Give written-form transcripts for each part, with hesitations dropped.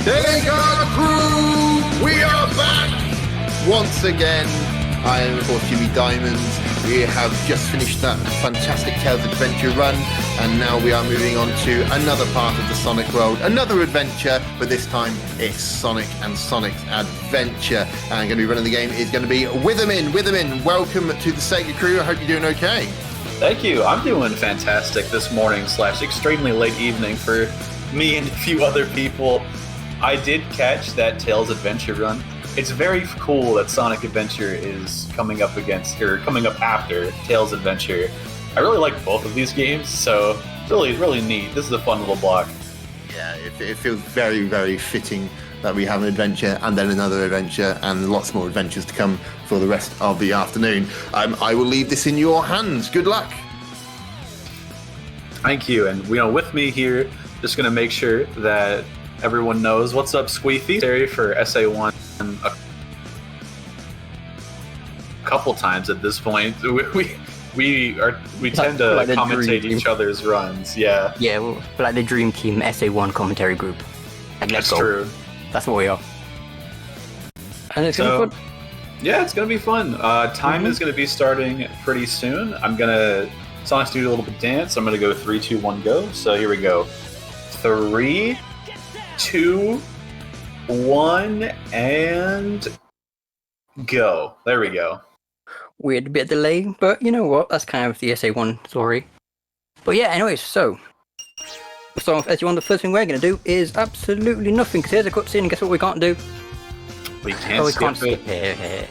SegaCrew! We are back once again. I am, of course, Jimmy Diamonds. We have just finished that fantastic Tales Adventure run, and now we are moving on to another part of the Sonic world, another adventure, but this time it's Sonic and Sonic's Adventure. And going to be running the game is going to be Withermin. Withermin, welcome to the SegaCrew. I hope you're doing okay. Thank you. I'm doing fantastic this morning / extremely late evening for me and a few other people. I did catch that Tales Adventure run. It's very cool that Sonic Adventure is coming up after Tales Adventure. I really like both of these games, so really, really neat. This is a fun little block. Yeah, it feels very, very fitting that we have an adventure and then another adventure and lots more adventures to come for the rest of the afternoon. I will leave this in your hands. Good luck. Thank you. And with me here, just going to make sure that everyone knows what's up, Squeefy. Sorry for SA1 a couple times at this point. We tend to like commentate each other's runs. Yeah. Yeah, we're like the Dream Team SA1 commentary group. That's true. That's what we are. And it's gonna be fun. Yeah, it's gonna be fun. Time is gonna be starting pretty soon. Sonic's doing a little bit of dance. I'm gonna go 3, 2, 1, go. So here we go. 3, 2, 1, and go. There we go. Weird bit of delay, but you know what? That's kind of the SA1 story. But yeah, anyways, so off SA1, the first thing we're going to do is absolutely nothing, because here's a cutscene, and guess what we can't do? We can't skip it.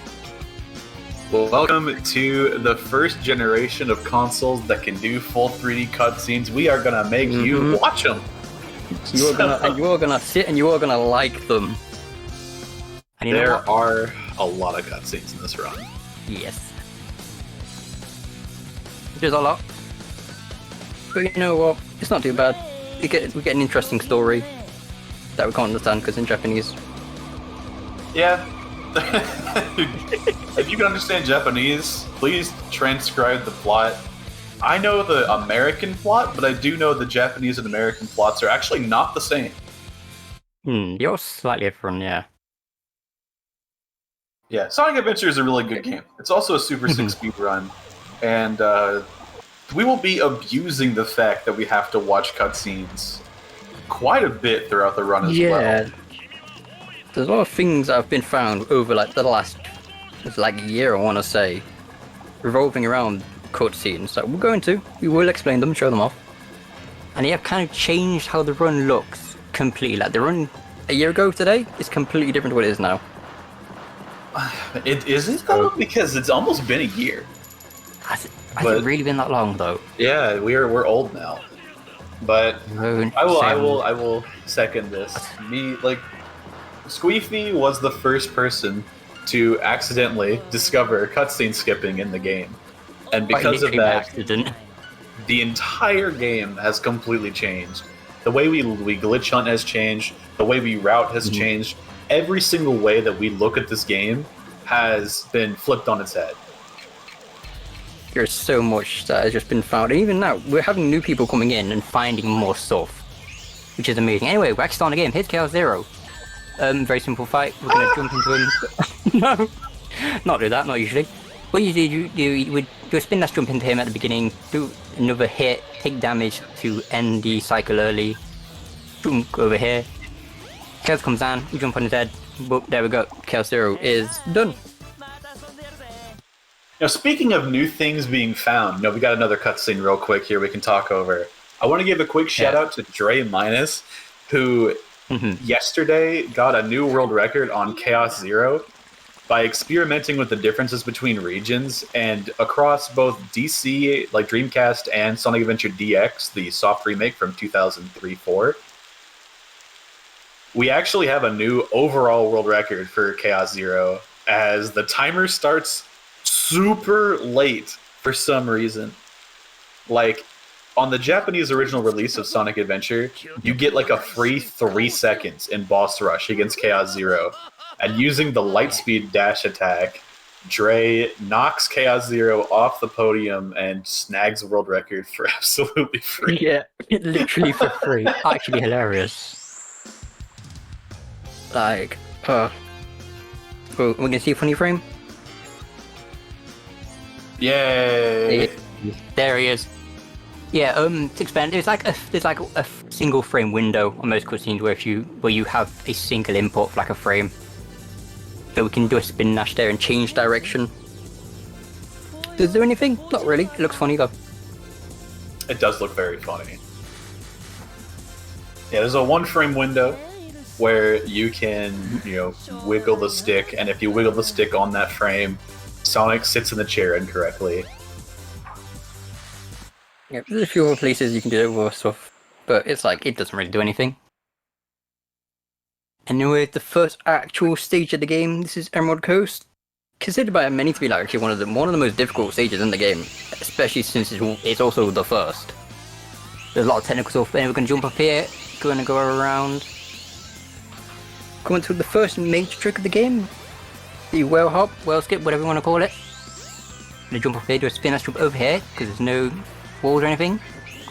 Well, welcome to the first generation of consoles that can do full 3D cutscenes. We are going to make you watch them. You are gonna sit and you are gonna like them. And there are a lot of cutscenes in this run. Yes. There's a lot. But you know what? It's not too bad. We get an interesting story that we can't understand because in Japanese. Yeah. If you can understand Japanese, please transcribe the plot. I know the American plot, but I do know the Japanese and American plots are actually not the same. You're slightly different, yeah. Yeah, Sonic Adventure is a really good game. It's also a Super 6 speed run, and we will be abusing the fact that we have to watch cutscenes quite a bit throughout the run as well. Yeah, there's a lot of things that have been found over the last year, I want to say, revolving around cutscenes. So we will explain them, show them off, and they have kind of changed how the run looks completely. Like the run a year ago today is completely different to what it is now. It isn't though, because it's almost been a year. Has it really been that long though? Yeah, we're old now. But I will second this. Squeefy was the first person to accidentally discover cutscene skipping in the game. And because of that, the entire game has completely changed. The way we glitch hunt has changed. The way we route has changed. Every single way that we look at this game has been flipped on its head. There's so much that has just been found. And even now, we're having new people coming in and finding more stuff, which is amazing. Anyway, we're actually starting the game. Here's Chaos Zero. Very simple fight. We're going to jump into him. No, not do that, not usually. What you do, you would do a spin dash jump into him at the beginning, do another hit, take damage to end the cycle early. Boom, go over here. Chaos comes down, you jump on his head. Boop, there we go. Chaos Zero is done. Now, speaking of new things being found, we got another cutscene real quick here we can talk over. I want to give a quick shout out to Dre Minus, who yesterday got a new world record on Chaos Zero by experimenting with the differences between regions and across both DC, like Dreamcast, and Sonic Adventure DX, the soft remake from 2003-04. We actually have a new overall world record for Chaos Zero, as the timer starts super late for some reason. On the Japanese original release of Sonic Adventure, you get a free 3 seconds in boss rush against Chaos Zero. And using the Lightspeed dash attack, Dre knocks Chaos Zero off the podium and snags a world record for absolutely free. Yeah, literally for free. Actually hilarious. Like, we're gonna see a funny frame. Yay! There he is. Yeah, to expand, there's like a single frame window on most cutscenes where you have a single input for like a frame. So we can do a spin dash there and change direction. Does there anything? Not really. It looks funny though. It does look very funny. Yeah, there's a 1-frame window where you can, wiggle the stick, and if you wiggle the stick on that frame, Sonic sits in the chair incorrectly. Yeah, there's a few other places you can do more stuff, but it's like, it doesn't really do anything. Anyway, the first actual stage of the game, this is Emerald Coast. Considered by many to be like actually one of the most difficult stages in the game, especially since it's also the first. There's a lot of technical stuff, and we're going to jump up here, going to go around. Going to the first major trick of the game, the whale hop, whale skip, whatever you want to call it. Going to jump up here, do a spin dash jump over here, because there's no walls or anything.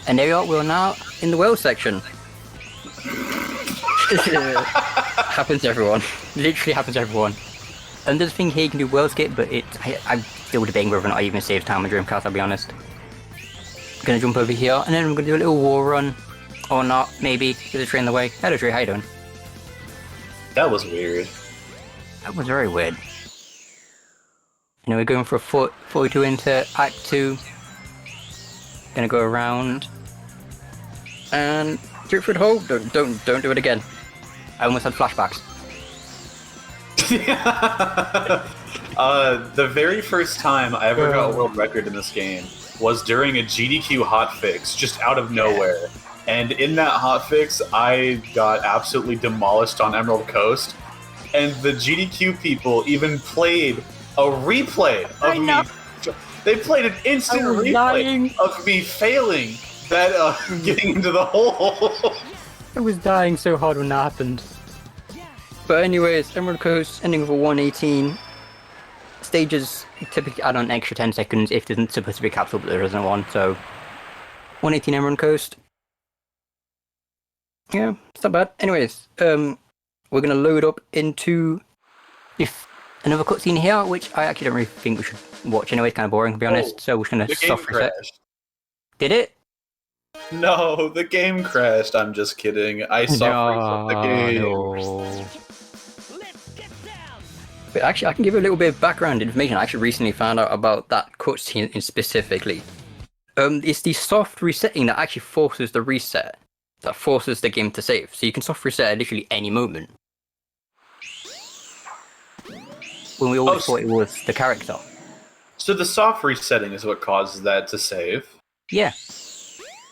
And there we are, we're now in the whale section. Happens to everyone. Literally happens to everyone. And there's a thing here you can do whale skip, but I'm still debating whether or not I even save time on Dreamcast, I'll be honest. I'm gonna jump over here, and then I'm gonna do a little wall run. Or not, maybe. There's a tree in the way. Hello tree, how you doing? That was weird. That was very weird. We're going for a 42 into Act 2. Gonna go around. And shoot through the hole. Don't do it again. I almost had flashbacks. The very first time I ever got a world record in this game was during a GDQ hotfix, just out of nowhere. And in that hotfix, I got absolutely demolished on Emerald Coast. And the GDQ people even played a replay of me. They played an instant replay of me failing that getting into the hole. I was dying so hard when that happened. But anyways, Emerald Coast, ending with a 118. Stages typically add on an extra 10 seconds if there's supposed to be a capsule, but there isn't one, so 118 Emerald Coast. Yeah, it's not bad. Anyways, we're gonna load up into another cutscene here, which I actually don't really think we should watch anyway, it's kind of boring to be honest, so we're just gonna soft reset. Did it? No, the game crashed. I'm just kidding. I saw the game. No. But actually, I can give you a little bit of background information. I actually recently found out about that cutscene specifically. It's the soft resetting that actually forces the reset. That forces the game to save. So you can soft reset at literally any moment. When we always thought it was the character. So the soft resetting is what causes that to save? Yeah.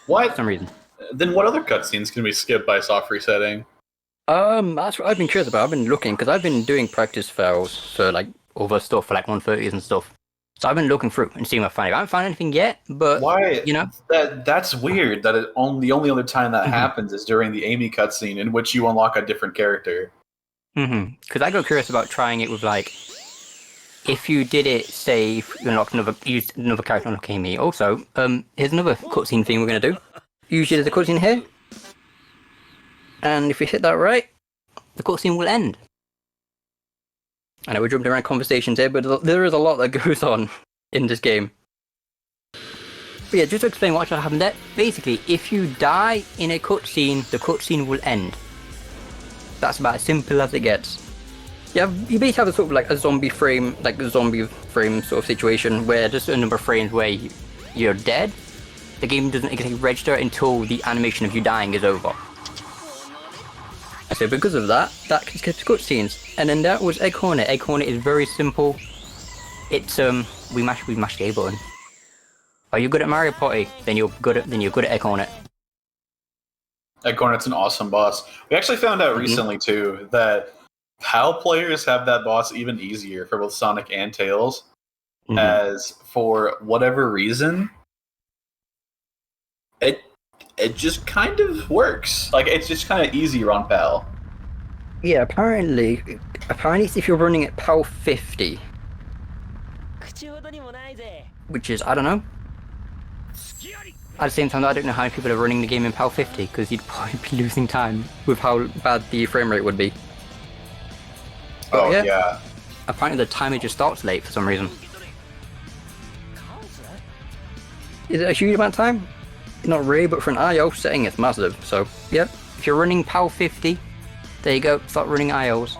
What? For some reason. Then what other cutscenes can we skip by soft resetting? That's what I've been curious about. I've been looking, because I've been doing practice fails for like other stuff, for like 130s and stuff. So I've been looking through and seeing what I find. I haven't found anything yet, but why? You know, that's weird. That the only other time that happens is during the Amy cutscene, in which you unlock a different character. Because I got curious about trying it with like, if you did it, say, if you used another character unlock Amy. Also, here's another cutscene thing we're gonna do. Usually there's a cutscene here, and if we hit that right, the cutscene will end. I know we're jumping around conversations here, but there is a lot that goes on in this game. But yeah, just to explain what happened there, basically, if you die in a cutscene, the cutscene will end. That's about as simple as it gets. You basically have a sort of like a zombie frame sort of situation where there's a number of frames where you're dead. The game doesn't exactly register until the animation of you dying is over. So because of that can skip cutscenes. And then that was Egg Hornet. Egg Hornet is very simple. It's we mash the A button. Are you good at Mario Party? Then you're good at Egg Hornet. Egg Hornet's an awesome boss. We actually found out recently too that PAL players have that boss even easier for both Sonic and Tails. As for whatever reason, it just kind of works. Like, it's just kind of easier on PAL. Yeah, apparently if you're running at PAL 50, which is, I don't know. At the same time, I don't know how many people are running the game in PAL 50, because you'd probably be losing time with how bad the frame rate would be. Oh, yeah. yeah. Apparently the timer just starts late for some reason. Is it a huge amount of time? Not really, but for an IO setting, it's massive. So, yep. If you're running PAL 50, there you go. Start running IOs.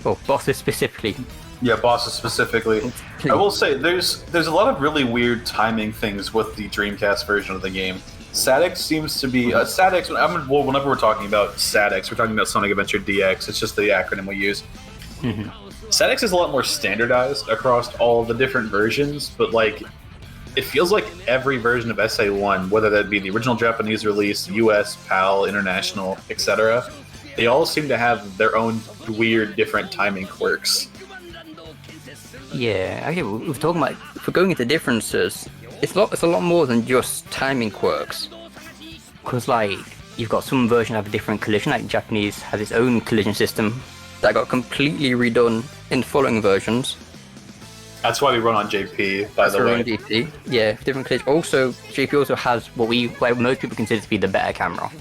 Well, bosses specifically. Yeah, bosses specifically. I will say, there's a lot of really weird timing things with the Dreamcast version of the game. SADX seems to be... whenever we're talking about SADX, we're talking about Sonic Adventure DX. It's just the acronym we use. SADX is a lot more standardized across all the different versions, but like, it feels like every version of SA1, whether that be the original Japanese release, US, PAL, International, etc., they all seem to have their own weird, different timing quirks. Yeah, actually, we're talking about... If we're going into differences, it's a lot more than just timing quirks. Because, like, you've got some version have a different collision, like Japanese has its own collision system that got completely redone in following versions. That's why we run on JP, by the way. JP. Yeah, different collision. Also, JP also has what most people consider to be the better camera.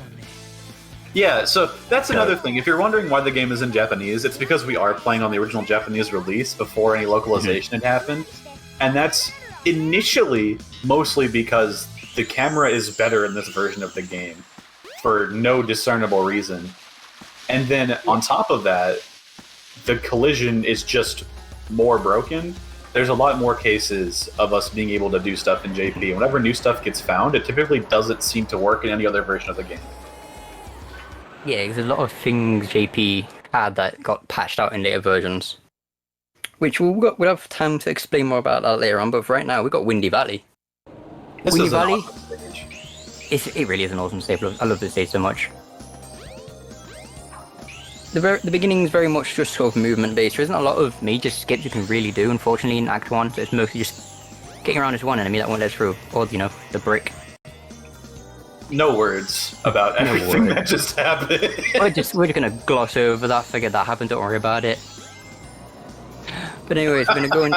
Yeah, so that's another thing. If you're wondering why the game is in Japanese, it's because we are playing on the original Japanese release before any localization had happened. And that's initially mostly because the camera is better in this version of the game for no discernible reason. And then on top of that, the collision is just more broken. There's a lot more cases of us being able to do stuff in JP. Whenever new stuff gets found, it typically doesn't seem to work in any other version of the game. Yeah, there's a lot of things JP had that got patched out in later versions. Which we'll have time to explain more about that later on, but for right now, we've got Windy Valley. This Windy is an Valley, awesome stage. it really is an awesome stage. I love this stage so much. The beginning is very much just sort of movement based. There isn't a lot of major skips you can really do, unfortunately, in Act 1. So it's mostly just getting around this one enemy that won't let through, or, you know, the brick. No words about everything that just happened. we're just gonna gloss over that, forget that happened, don't worry about it. But anyways, we're gonna go and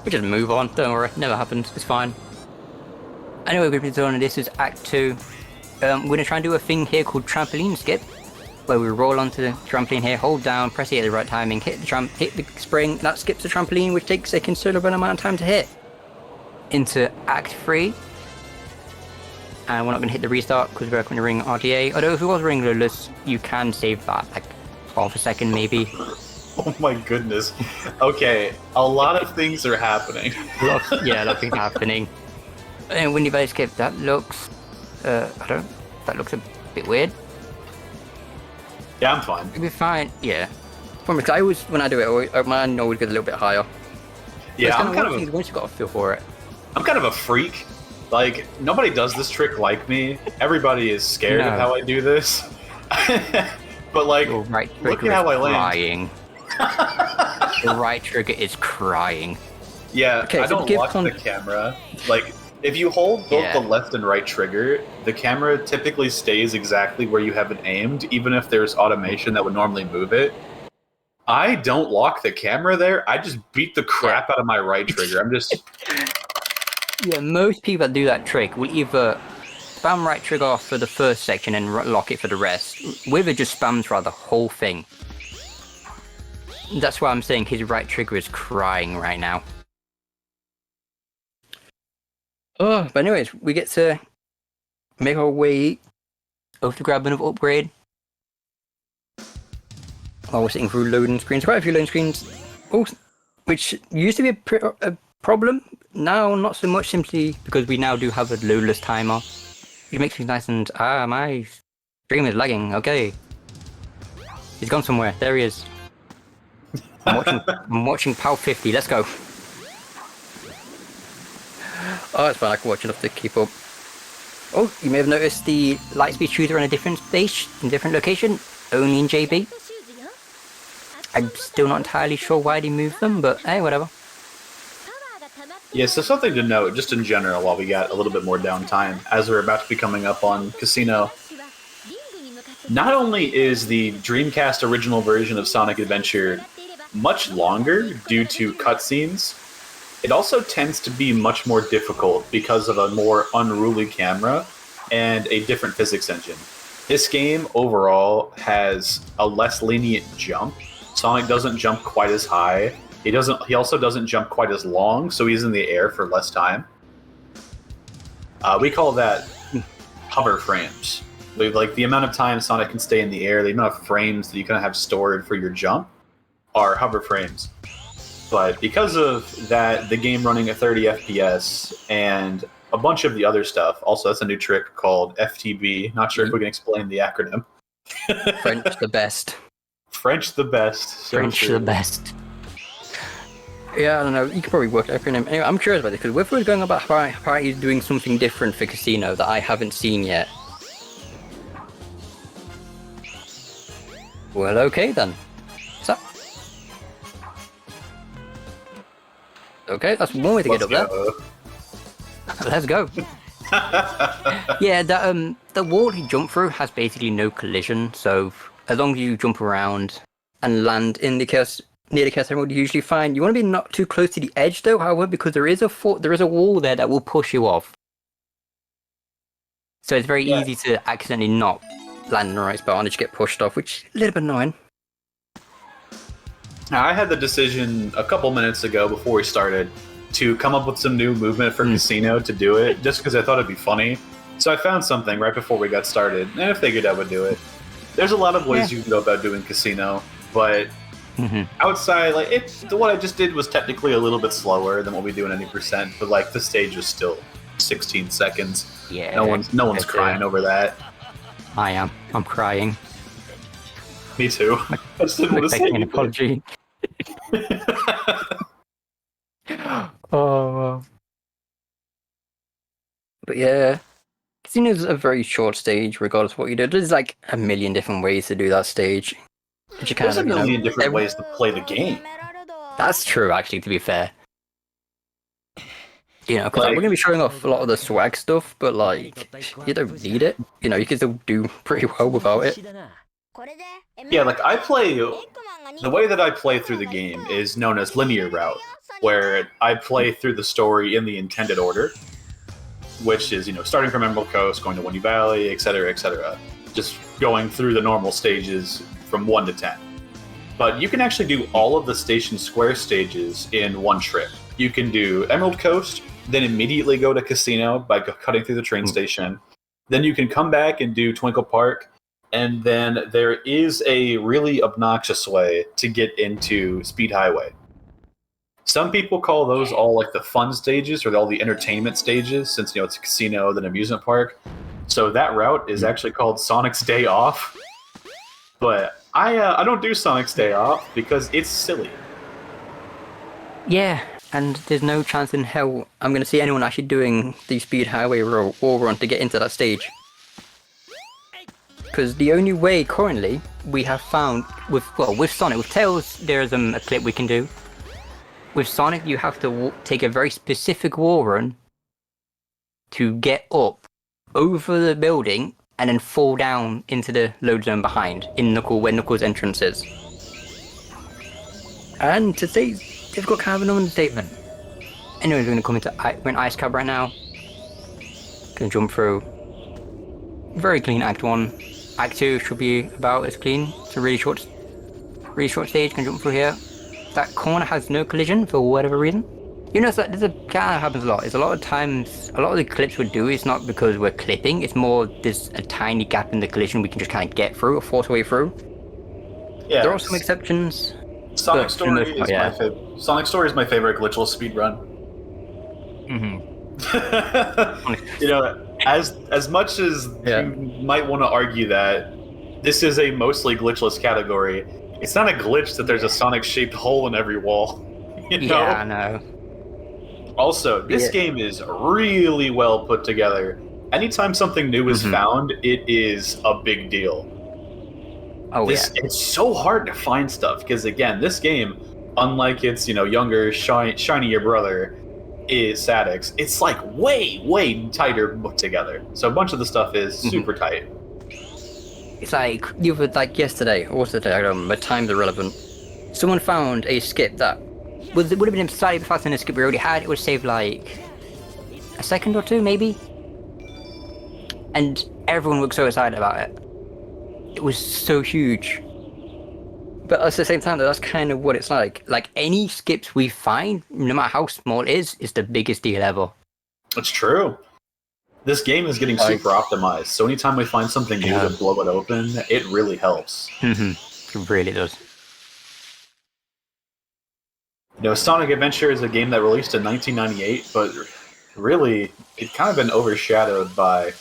we just move on, don't worry, never happened, it's fine. Anyway, we're gonna be doing this is Act 2. We're gonna try and do a thing here called trampoline skip, where we roll onto the trampoline here, hold down, press it at the right timing, hit the spring, that skips the trampoline, which takes a considerable amount of time to hit. Into Act 3. And we're not going to hit the restart because we're going to ring RTA. Although if it was ring loadless, you can save that like half a second maybe. Oh my goodness. Okay, a lot of things are happening. A lot of things happening. And Windy Valley Skip, that looks... that looks a bit weird. Yeah, I'm fine. It'll be fine, yeah. Because I always, when I do it, mine always gets a little bit higher. Yeah, I'm kind of once you got a feel for it. I'm kind of a freak. Like, nobody does this trick like me. Everybody is scared of how I do this. But like, look at how I land. The right trigger is crying. Yeah, okay, I don't lock the camera. Like, if you hold both the left and right trigger, the camera typically stays exactly where you have it aimed, even if there's automation that would normally move it. I don't lock the camera there. I just beat the crap out of my right trigger. I'm just... Yeah, most people that do that trick will either spam right trigger off for the first section and lock it for the rest. Wither just spams throughout the whole thing. That's why I'm saying his right trigger is crying right now. Oh, but anyways, we get to make our way over to grab another upgrade. While we're sitting through loading screens, quite a few loading screens, which used to be a problem. Now, not so much, simply because we now do have a loadless timer. It makes things nice and... my stream is lagging, okay. He's gone somewhere, there he is. I'm watching PAL 50, let's go. Oh, it's fine, I can watch enough to keep up. Oh, you may have noticed the Lightspeed shooter on a different stage, in a different location, only in JB. I'm still not entirely sure why they moved them, but hey, whatever. Yeah, so something to note, just in general, while we got a little bit more downtime, as we're about to be coming up on Casino. Not only is the Dreamcast original version of Sonic Adventure much longer due to cutscenes, it also tends to be much more difficult because of a more unruly camera and a different physics engine. This game overall has a less lenient jump. Sonic doesn't jump quite as high. He also doesn't jump quite as long, so he's in the air for less time. We call that hover frames. Like the amount of time Sonic can stay in the air, the amount of frames that you kind of have stored for your jump are hover frames. But because of that, the game running at 30 FPS and a bunch of the other stuff, also that's a new trick called FTB. Not sure if we can explain the acronym. French the best. French the best. French the best. Yeah, I don't know. You could probably work out acronym. Anyway, I'm curious about this because Wither is going about how he's doing something different for Casino that I haven't seen yet. Well, okay then. So, okay, that's one way to get up there. Let's go. Yeah, the wall he jumped through has basically no collision, so as long as you jump around and land in the chaos near the chaos emerald, you usually find you want to be not too close to the edge though. However, because there is a wall there that will push you off, so it's very easy to accidentally not land in the right spot and just get pushed off, which is a little bit annoying. Now, I had the decision a couple minutes ago before we started to come up with some new movement for Casino to do it, just because I thought it'd be funny. So I found something right before we got started, and I figured I would do it. There's a lot of ways you can go about doing Casino, but outside, like what I just did was technically a little bit slower than what we do in any percent, but like the stage was still 16 seconds. Yeah, no one's crying over that. I am. I'm crying. Me too. I just didn't want to say an apology. Oh. But yeah, Casino's a very short stage, regardless of what you do. There's like a million different ways to do that stage. There's a million different ways to play the game. That's true, actually, to be fair. You know, because we're going to be showing off a lot of the swag stuff, but like, you don't need it. You know, you can still do pretty well without it. Yeah, like the way that I play through the game is known as linear route, where I play through the story in the intended order, which is, starting from Emerald Coast, going to Windy Valley, etc., just going through the normal stages from 1 to 10. But you can actually do all of the Station Square stages in one trip. You can do Emerald Coast, then immediately go to Casino by cutting through the train station. Then you can come back and do Twinkle Park, and then there is a really obnoxious way to get into Speed Highway. Some people call those all like the fun stages or all the entertainment stages, since it's a casino, then amusement park. So that route is actually called Sonic's Day Off. But I don't do Sonic's Day Off because it's silly. Yeah, and there's no chance in hell I'm going to see anyone actually doing the Speed Highway wall run to get into that stage. Because the only way currently we have found with Sonic, with Tails, there's a clip we can do. With Sonic, you have to take a very specific wall run to get up over the building and then fall down into the load zone behind, where Knuckles' entrance is. And to say it's difficult kind of an understatement. Anyways, we're going to come we're in Ice Cab right now. Gonna jump through. Very clean Act 1. Act 2 should be about as clean. It's a really short stage, can jump through here. That corner has no collision for whatever reason. There's kind of happens a lot. Is a lot of times, a lot of the clips we do, it's not because we're clipping, it's more there's a tiny gap in the collision we can just kind of get through or force our way through. Yeah, there are some exceptions. Sonic Story is my favorite glitchless speedrun. As much as you might want to argue that this is a mostly glitchless category, it's not a glitch that there's a Sonic-shaped hole in every wall. Yeah, I know. Also, this game is really well put together. Anytime something new is found, it is a big deal. It's so hard to find stuff, because again, this game, unlike its younger, shinier brother, is Sadix, it's like way tighter put together. So a bunch of the stuff is super tight. It's like yesterday, or was it today? I don't remember. Time's irrelevant. Someone found a skip that would have been slightly faster than the skip we already had. It would save like a second or two, maybe. And everyone was so excited about it. It was so huge. But at the same time, that's kind of what it's like. Like any skips we find, no matter how small it is the biggest deal ever. It's true. This game is getting Like- super optimized, so anytime we find something new to blow it open, it really helps. It really does. You know, Sonic Adventure is a game that released in 1998, but really, it kind of been overshadowed by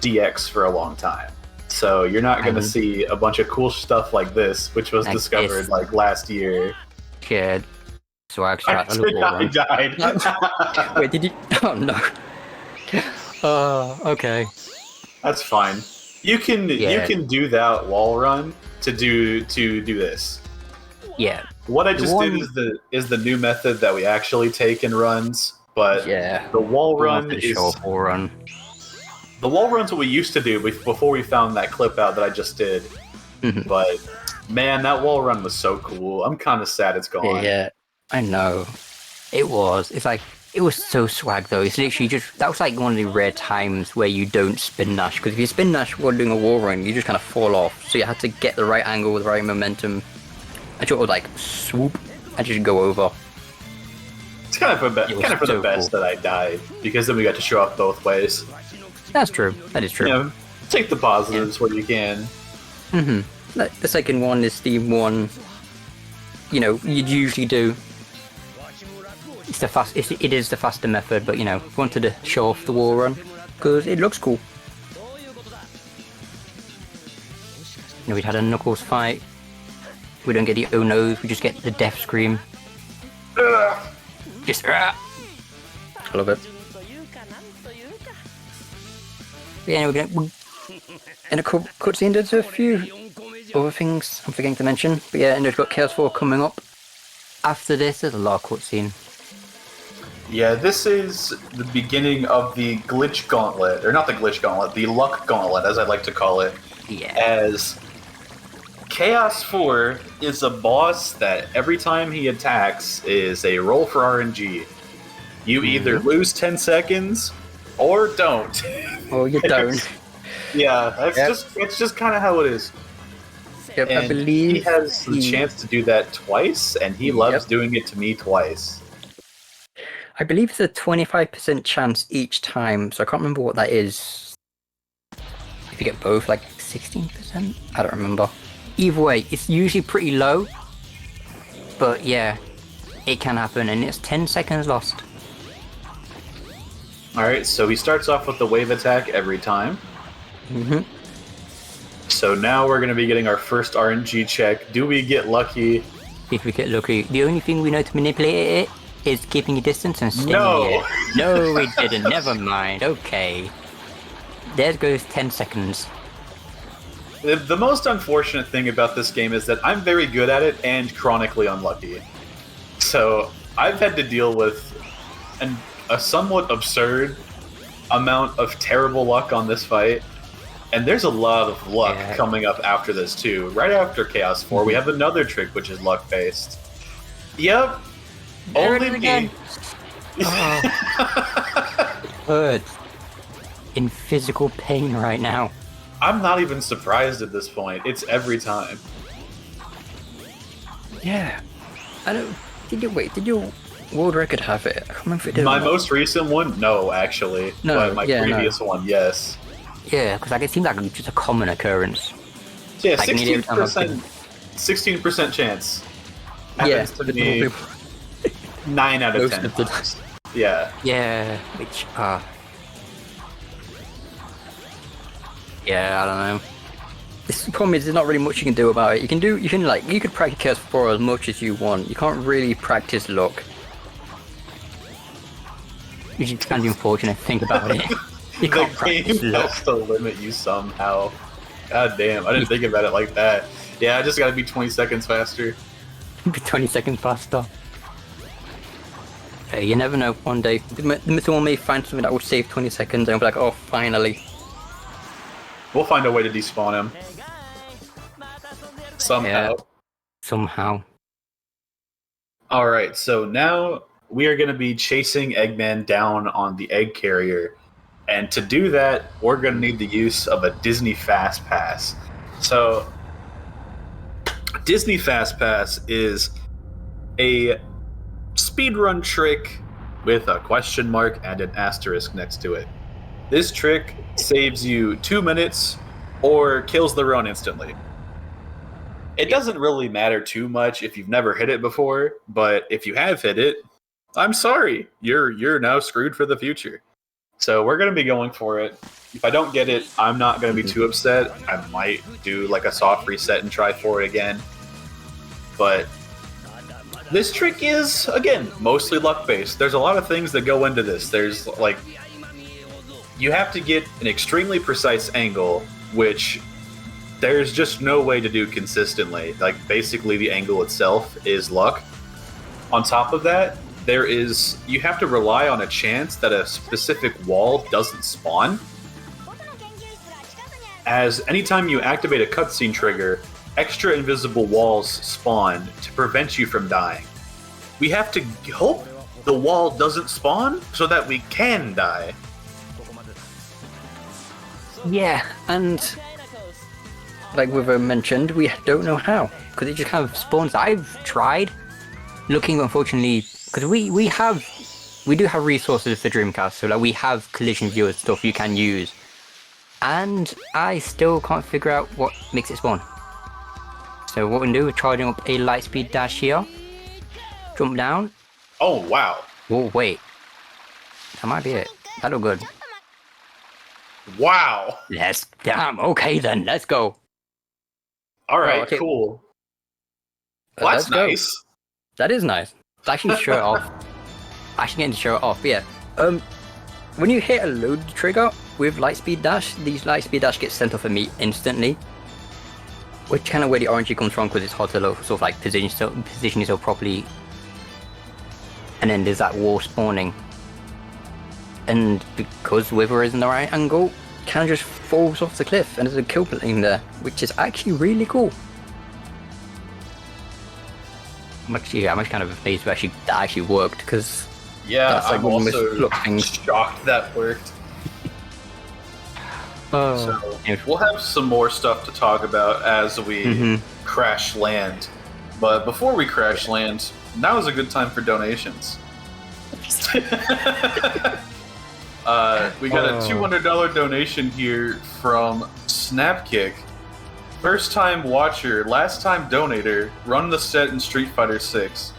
DX for a long time. So you're not going to see a bunch of cool stuff like this, which was Like discovered this. like last year. Yeah. So I actually had a little I run. died. Wait, did you? Oh no. Okay. That's fine. You can do that wall run to do this. Yeah. What I just did is the new method that we actually take in runs, but Yeah. the wall run The is show wall run. the wall run's what we used to do before we found that clip out that I just did. But man, that wall run was so cool. I'm kind of sad it's gone. Yeah. I know. It was. It's like it was so swag though. It's literally just that was like one of the rare times where you don't spin dash, because if you spin dash while doing a wall run, you just kind of fall off. So you had to get the right angle, the right momentum, and sort of like swoop and just go over. It's kind of for the best cool. that I died, because then we got to show off both ways. That's true. That is true. You know, take the positives where you can. The second one is the one, you know, you'd usually do. It's the fast. It is the faster method, but you know, wanted to show off the wall run because it looks cool. You know, we'd had a Knuckles fight. We don't get the oh no's. We just get the death scream. Just. I love it. Yeah, we're in a cutscene. There's a few other things I'm forgetting to mention, but yeah, and we've got Chaos 4 coming up. After this, there's a lot of cutscene. Yeah, this is the beginning of the glitch gauntlet, or not the glitch gauntlet, the luck gauntlet, as I like to call it. Yeah. As Chaos 4 is a boss that every time he attacks is a roll for RNG. You either lose 10 seconds or don't. Or you don't. Yeah, it's just kind of how it is. Yep, And I believe he has the chance to do that twice, and he loves doing it to me twice. I believe it's a 25% chance each time, so I can't remember what that is. If you get both, like 16%? I don't remember. Either way, it's usually pretty low, but yeah, it can happen, and it's 10 seconds lost. Alright, so he starts off with the wave attack every time. So now we're going to be getting our first RNG check. Do we get lucky? If we get lucky. The only thing we know to manipulate it is keeping your distance and staying No. here. No, we didn't. Never mind. Okay. There goes 10 seconds. The most unfortunate thing about this game is that I'm very good at it and chronically unlucky. So I've had to deal with a somewhat absurd amount of terrible luck on this fight. And there's a lot of luck coming up after this too. Right after Chaos 4, we have another trick which is luck-based. Yep. There Only it is me. again. Good. In physical pain right now. I'm not even surprised at this point. It's every time. Yeah. I don't. Did your world record have it? I can't remember if it did. My most recent one? No, actually. No, But my previous no. one, yes. Yeah, because like, it seems like just a common occurrence. So yeah, Like, nearly every time I've 16% chance. Yeah, Happens to but me normal 9 out of Most 10 of the times. Yeah. Yeah, which yeah, I don't know. The problem is there's not really much you can do about it. You could practice Chaos 4 as much as you want. You can't really practice luck. Which is kind of unfortunate. Think about it. You can't The practice game luck. has to limit you somehow. God damn, I didn't think about it like that. Yeah, I just gotta be 20 seconds faster. Be 20 seconds faster. Hey, you never know. One day, someone may find something that will save 20 seconds and be like, oh, finally. We'll find a way to despawn him. Somehow. Yeah. Somehow. Alright, so now we are going to be chasing Eggman down on the egg carrier. And to do that, we're going to need the use of a Disney Fast Pass. So, Disney Fast Pass is a speedrun trick with a question mark and an asterisk next to it. This trick saves you 2 minutes or kills the run instantly. It doesn't really matter too much if you've never hit it before, but if you have hit it, I'm sorry. You're now screwed for the future. So we're going to be going for it. If I don't get it, I'm not going to be too upset. I might do like a soft reset and try for it again. But this trick is, again, mostly luck-based. There's a lot of things that go into this. There's, like, you have to get an extremely precise angle, which there's just no way to do consistently. Like, basically the angle itself is luck. On top of that, you have to rely on a chance that a specific wall doesn't spawn. As anytime you activate a cutscene trigger, extra invisible walls spawn to prevent you from dying. We have to hope the wall doesn't spawn so that we can die. Yeah, and like we've mentioned, we don't know how, because it just kind of spawns. I've tried looking, unfortunately, because we do have resources for Dreamcast, so like we have collision viewers stuff you can use, and I still can't figure out what makes it spawn. So what we can do, we're charging up a lightspeed dash here, jump down. Oh wow! Oh wait, that might be it. That look good. Wow! Damn. Okay then, let's go. All right, okay. Cool. Well, that's nice. Go. That is nice. It's actually show it off. Actually getting to show it off. But yeah. When you hit a load trigger with lightspeed dash, these lightspeed dash gets sent off at me instantly. Which kind of where the orangey comes from, because it's hard to sort of like position yourself properly. And then there's that wall spawning. And because Wither is in the right angle, it kind of just falls off the cliff, and there's a kill plane there, which is actually really cool. I'm actually kind of amazed that actually worked, because that's like I'm also shocked that worked. So we'll have some more stuff to talk about as we crash land. But before we crash land, now is a good time for donations. We got a $200 donation here from Snapkick. First time watcher, last time donator, run the set in Street Fighter 6.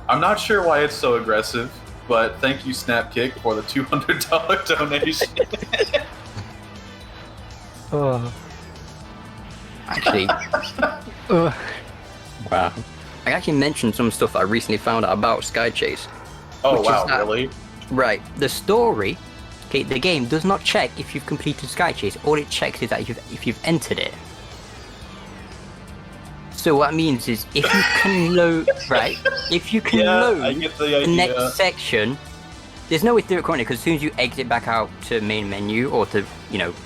I'm not sure why it's so aggressive, but thank you Snapkick for the $200 donation. Actually, wow. I actually mentioned some stuff I recently found out about Sky Chase. Oh wow, really? Right. The story, okay, the game does not check if you've completed Sky Chase. All it checks is that if you've entered it. So what that means is if you can load, right? If you can load I get the idea. next section, there's no way to do it currently, because as soon as you exit back out to main menu or to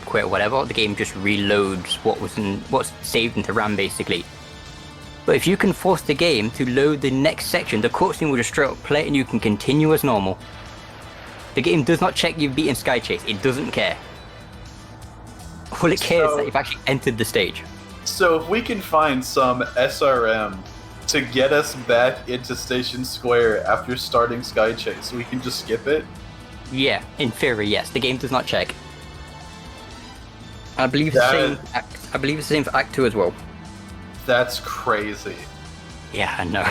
quit or whatever, the game just reloads what's saved into RAM basically. But if you can force the game to load the next section, the cutscene will just straight up play and you can continue as normal. The game does not check you've beaten Sky Chase. It doesn't care. All it cares is that you've actually entered the stage. So if we can find some SRM to get us back into Station Square after starting Sky Chase, we can just skip it? Yeah, in theory, yes. The game does not check. I believe it's the same for Act 2 as well. That's crazy. Yeah, I know.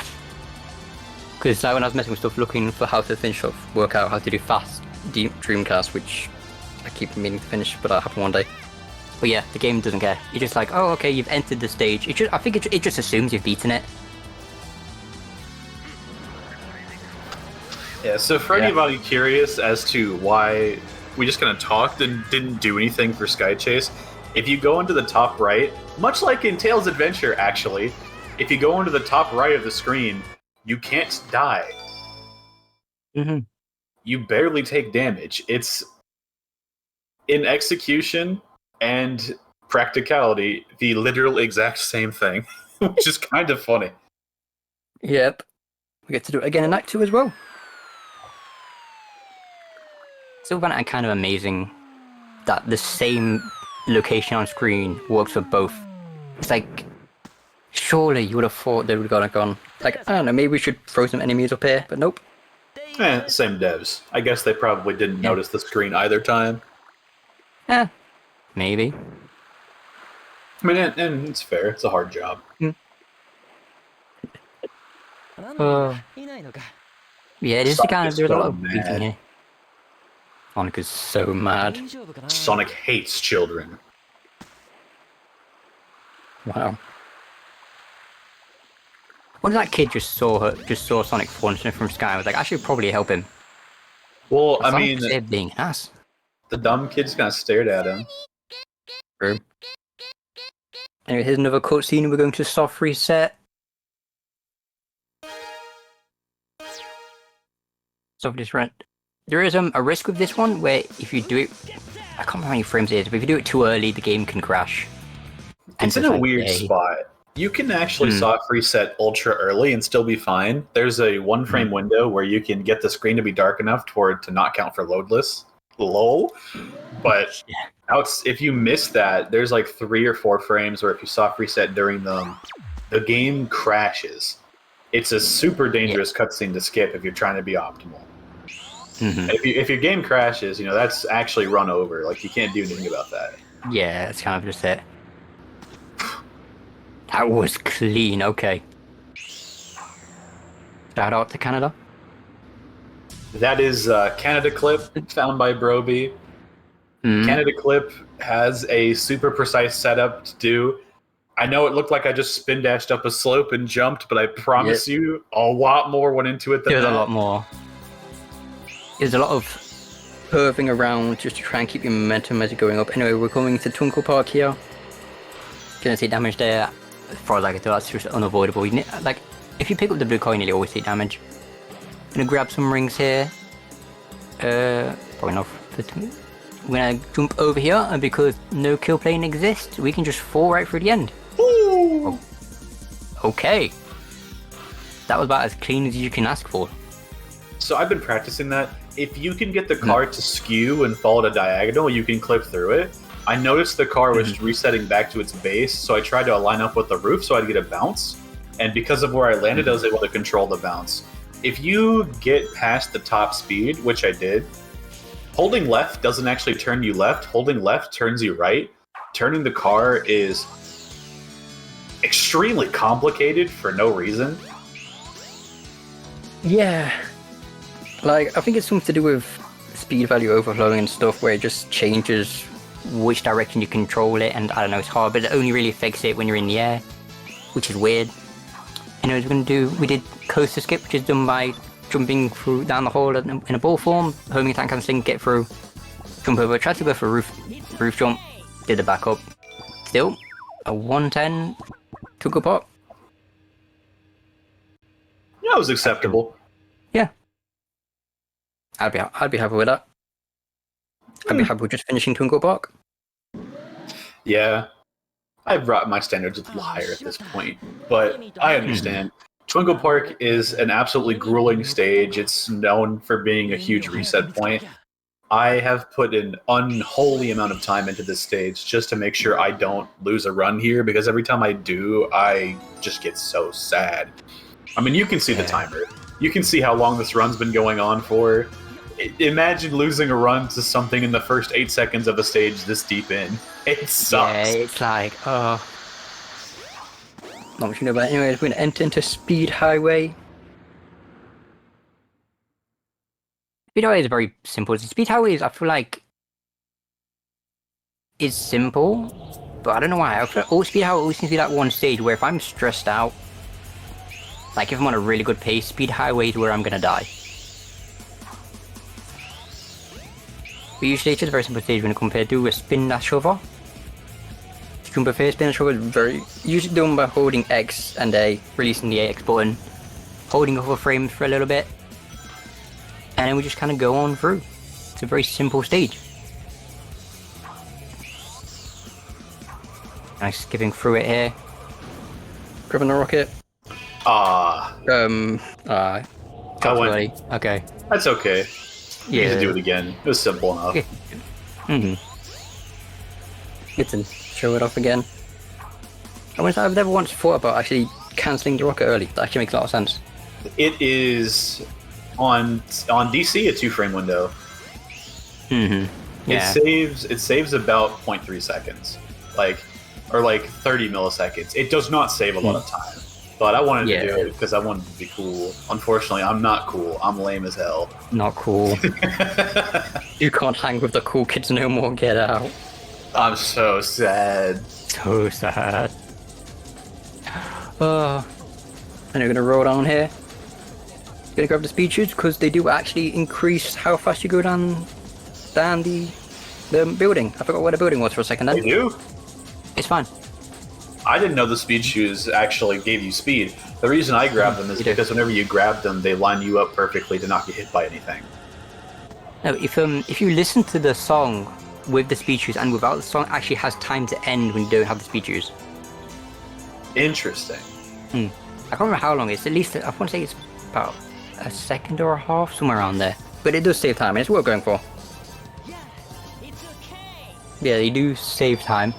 Because when I was messing with stuff looking for how to finish off, work out how to do fast Dreamcast, which I keep meaning to finish, but I'll happen one day. But yeah, the game doesn't care. You're just like, oh, okay, you've entered the stage. I think it just assumes you've beaten it. Yeah, so for anybody curious as to why we just kind of talked and didn't do anything for Sky Chase, if you go into the top right, much like in Tails Adventure, actually, if you go into the top right of the screen, you can't die. Mm-hmm. You barely take damage. It's, in execution and practicality, the literal exact same thing, which is kind of funny. Yep. We get to do it again in Act 2 as well. still find it kind of amazing that the same location on screen works for both. It's like, surely you would have thought they would have gone, like, I don't know, maybe we should throw some enemies up here, but nope. Same devs. I guess they probably didn't notice the screen either time. Maybe. I mean, and it's fair. It's a hard job. Yeah, it is Sonic kind is of, there's a so lot of beef in here. Sonic is so mad. Sonic hates children. Wow. What if that kid just saw Sonic launching from sky and was like, I should probably help him. Well, I Sonic mean, being an ass. the dumb kid's kind of stared at him. True. Anyway, here's another cutscene. We're going to soft reset. Soft reset. There is a risk with this one where if you do it, I can't remember how many frames it is, but if you do it too early, the game can crash. It's in a weird spot. You can actually soft reset ultra early and still be fine. There's a 1 frame window where you can get the screen to be dark enough to not count for loadless. Lol. But if you miss that, there's like 3 or 4 frames where if you soft reset during them, the game crashes. It's a super dangerous cutscene to skip if you're trying to be optimal. If your game crashes, that's actually run over. Like, you can't do anything about that. Yeah, that's kind of just it. That was clean, okay. Shout out to Canada. That is Canada Clip, found by Broby. Canada Clip has a super precise setup to do. I know it looked like I just spin dashed up a slope and jumped, but I promise you, a lot more went into it than that. There's a lot more. There's a lot of curving around just to try and keep your momentum as you're going up. Anyway, we're coming to Twinkle Park here. Gonna see damage there. As far as I can tell, that's just unavoidable. Like, if you pick up the blue coin, you'll always see damage. Gonna grab some rings here. Probably not for me. We're gonna jump over here, and because no kill plane exists, we can just fall right through the end. Ooh. Okay. That was about as clean as you can ask for. So I've been practicing that. If you can get the car to skew and fall at a diagonal, you can clip through it. I noticed the car was resetting back to its base, so I tried to line up with the roof so I'd get a bounce. And because of where I landed, I was able to control the bounce. If you get past the top speed, which I did, holding left doesn't actually turn you left. Holding left turns you right. Turning the car is extremely complicated for no reason. Yeah. Like, I think it's something to do with speed value overflowing and stuff where it just changes which direction you control it, and I don't know, it's hard, but it only really affects it when you're in the air, which is weird. Anyways, we did coaster skip, which is done by jumping through down the hole in a ball form, homing attack kind of thing, get through, jump over, try to go for a roof jump, did the back up. Still, a 110 took a pot. Yeah, it was acceptable. Yeah. I'd be happy with that. I'd be happy with just finishing Twinkle Park. Yeah. I've brought my standards a little higher at this point, but I understand. Twinkle Park is an absolutely grueling stage. It's known for being a huge reset point. I have put an unholy amount of time into this stage just to make sure I don't lose a run here, because every time I do, I just get so sad. I mean, you can see the timer. You can see how long this run's been going on for. Imagine losing a run to something in the first 8 seconds of a stage this deep in. It sucks. Yeah, it's like, not much you know about it. Anyways, we're going to enter into Speed Highway. Speed Highway is very simple. Speed Highway is, I feel like, is simple, but I don't know why. I feel like Speed Highway always seems to be that one stage where if I'm stressed out, like if I'm on a really good pace, Speed Highway is where I'm going to die. But usually it's just a very simple stage when compared to a spin dash hover. Jump over here, spin dash hover is very usually done by holding X and A, releasing the X button, holding hover frames for a little bit, and then we just kind of go on through. It's a very simple stage. Nice skipping through it here. Grabbing the rocket. I went. Okay. That's okay. You need to do it again. It was simple enough. Good to show it off again. I've never once thought about actually cancelling the rocket early. That actually makes a lot of sense. It is on DC a 2-frame window. Yeah. It saves about 0.3 seconds, or 30 milliseconds. It does not save a lot of time, but I wanted to do it because I wanted to be cool. Unfortunately, I'm not cool. I'm lame as hell. Not cool. You can't hang with the cool kids no more. Get out. I'm so sad. So sad. And you're gonna roll down here. Gonna grab the speed shoots because they do actually increase how fast you go down the building. I forgot where the building was for a second then. They do? It's fine. I didn't know the speed shoes actually gave you speed. The reason I grabbed them is because whenever you grab them, they line you up perfectly to not get hit by anything. No, if you listen to the song with the speed shoes and without, the song actually has time to end when you don't have the speed shoes. Interesting. I can't remember how long it is. At least, I want to say it's about a second or a half, somewhere around there. But it does save time, and it's worth going for. Yeah, they do save time.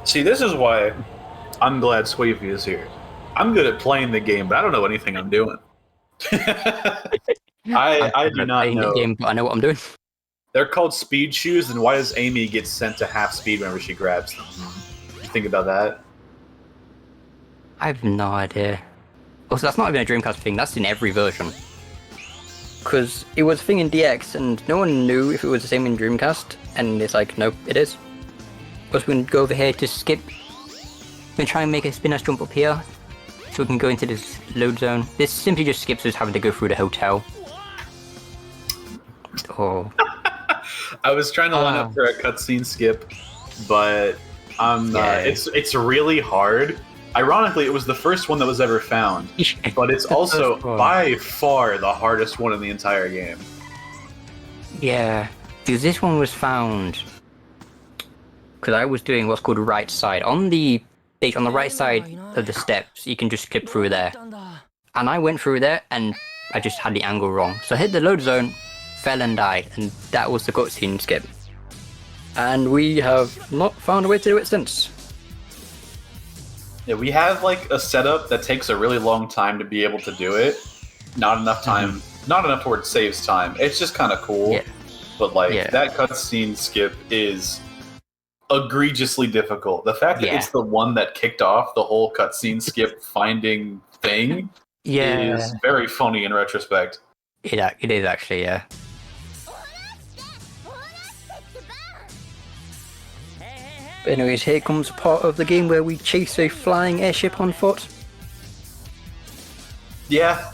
See, this is why I'm glad Sweefy is here. I'm good at playing the game, but I don't know anything I'm doing. I do not know. The game, but I know what I'm doing. They're called speed shoes, and why does Amy get sent to half speed whenever she grabs them? You think about that? I have no idea. Also, that's not even a Dreamcast thing, that's in every version. Because it was a thing in DX, and no one knew if it was the same in Dreamcast, and it's like, nope, it is. Plus, we can go over here to skip. We're going to try and make a spin-us jump up here, so we can go into this load zone. This simply just skips us having to go through the hotel. Oh. I was trying to line up for a cutscene skip, but it's really hard. Ironically, it was the first one that was ever found, but it's also by far the hardest one in the entire game. Yeah, because this one was found because I was doing what's called right side. On the right side of the steps, you can just skip through there. And I went through there, and I just had the angle wrong. So I hit the load zone, fell and died, and that was the cutscene skip. And we have not found a way to do it since. Yeah, we have like a setup that takes a really long time to be able to do it. Not enough time, not enough to where it saves time. It's just kind of cool, but that cutscene skip is egregiously difficult. The fact that it's the one that kicked off the whole cutscene skip finding thing is very funny in retrospect. It is actually, yeah. But anyways, here comes part of the game where we chase a flying airship on foot. Yeah,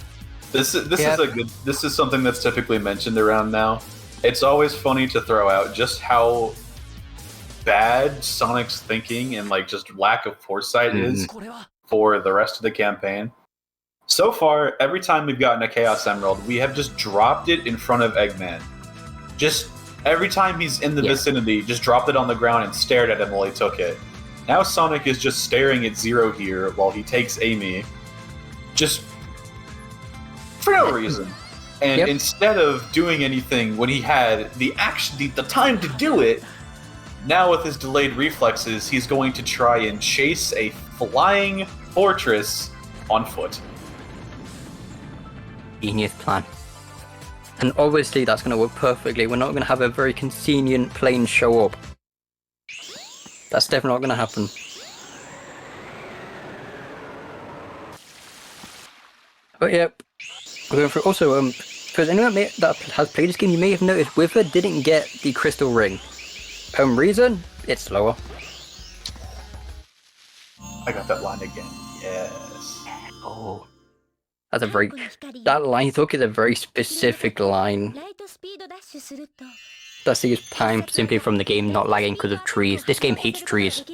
this is something that's typically mentioned around now. It's always funny to throw out just how bad Sonic's thinking and like just lack of foresight is for the rest of the campaign. So far, every time we've gotten a Chaos Emerald, we have just dropped it in front of Eggman. Just every time he's in the vicinity, just dropped it on the ground and stared at him while he took it. Now Sonic is just staring at Zero here while he takes Amy. Just for no reason. And instead of doing anything when he had the time to do it, now with his delayed reflexes, he's going to try and chase a flying fortress on foot. Genius plan. And obviously that's going to work perfectly. We're not going to have a very convenient plane show up. That's definitely not going to happen. But yep, we're going through. Also, for anyone that has played this game, you may have noticed Wither didn't get the crystal ring. Reason? It's slower. I got that line again. Yes. Oh. That line you took is a very specific line. That saves time simply from the game not lagging because of trees. This game hates trees.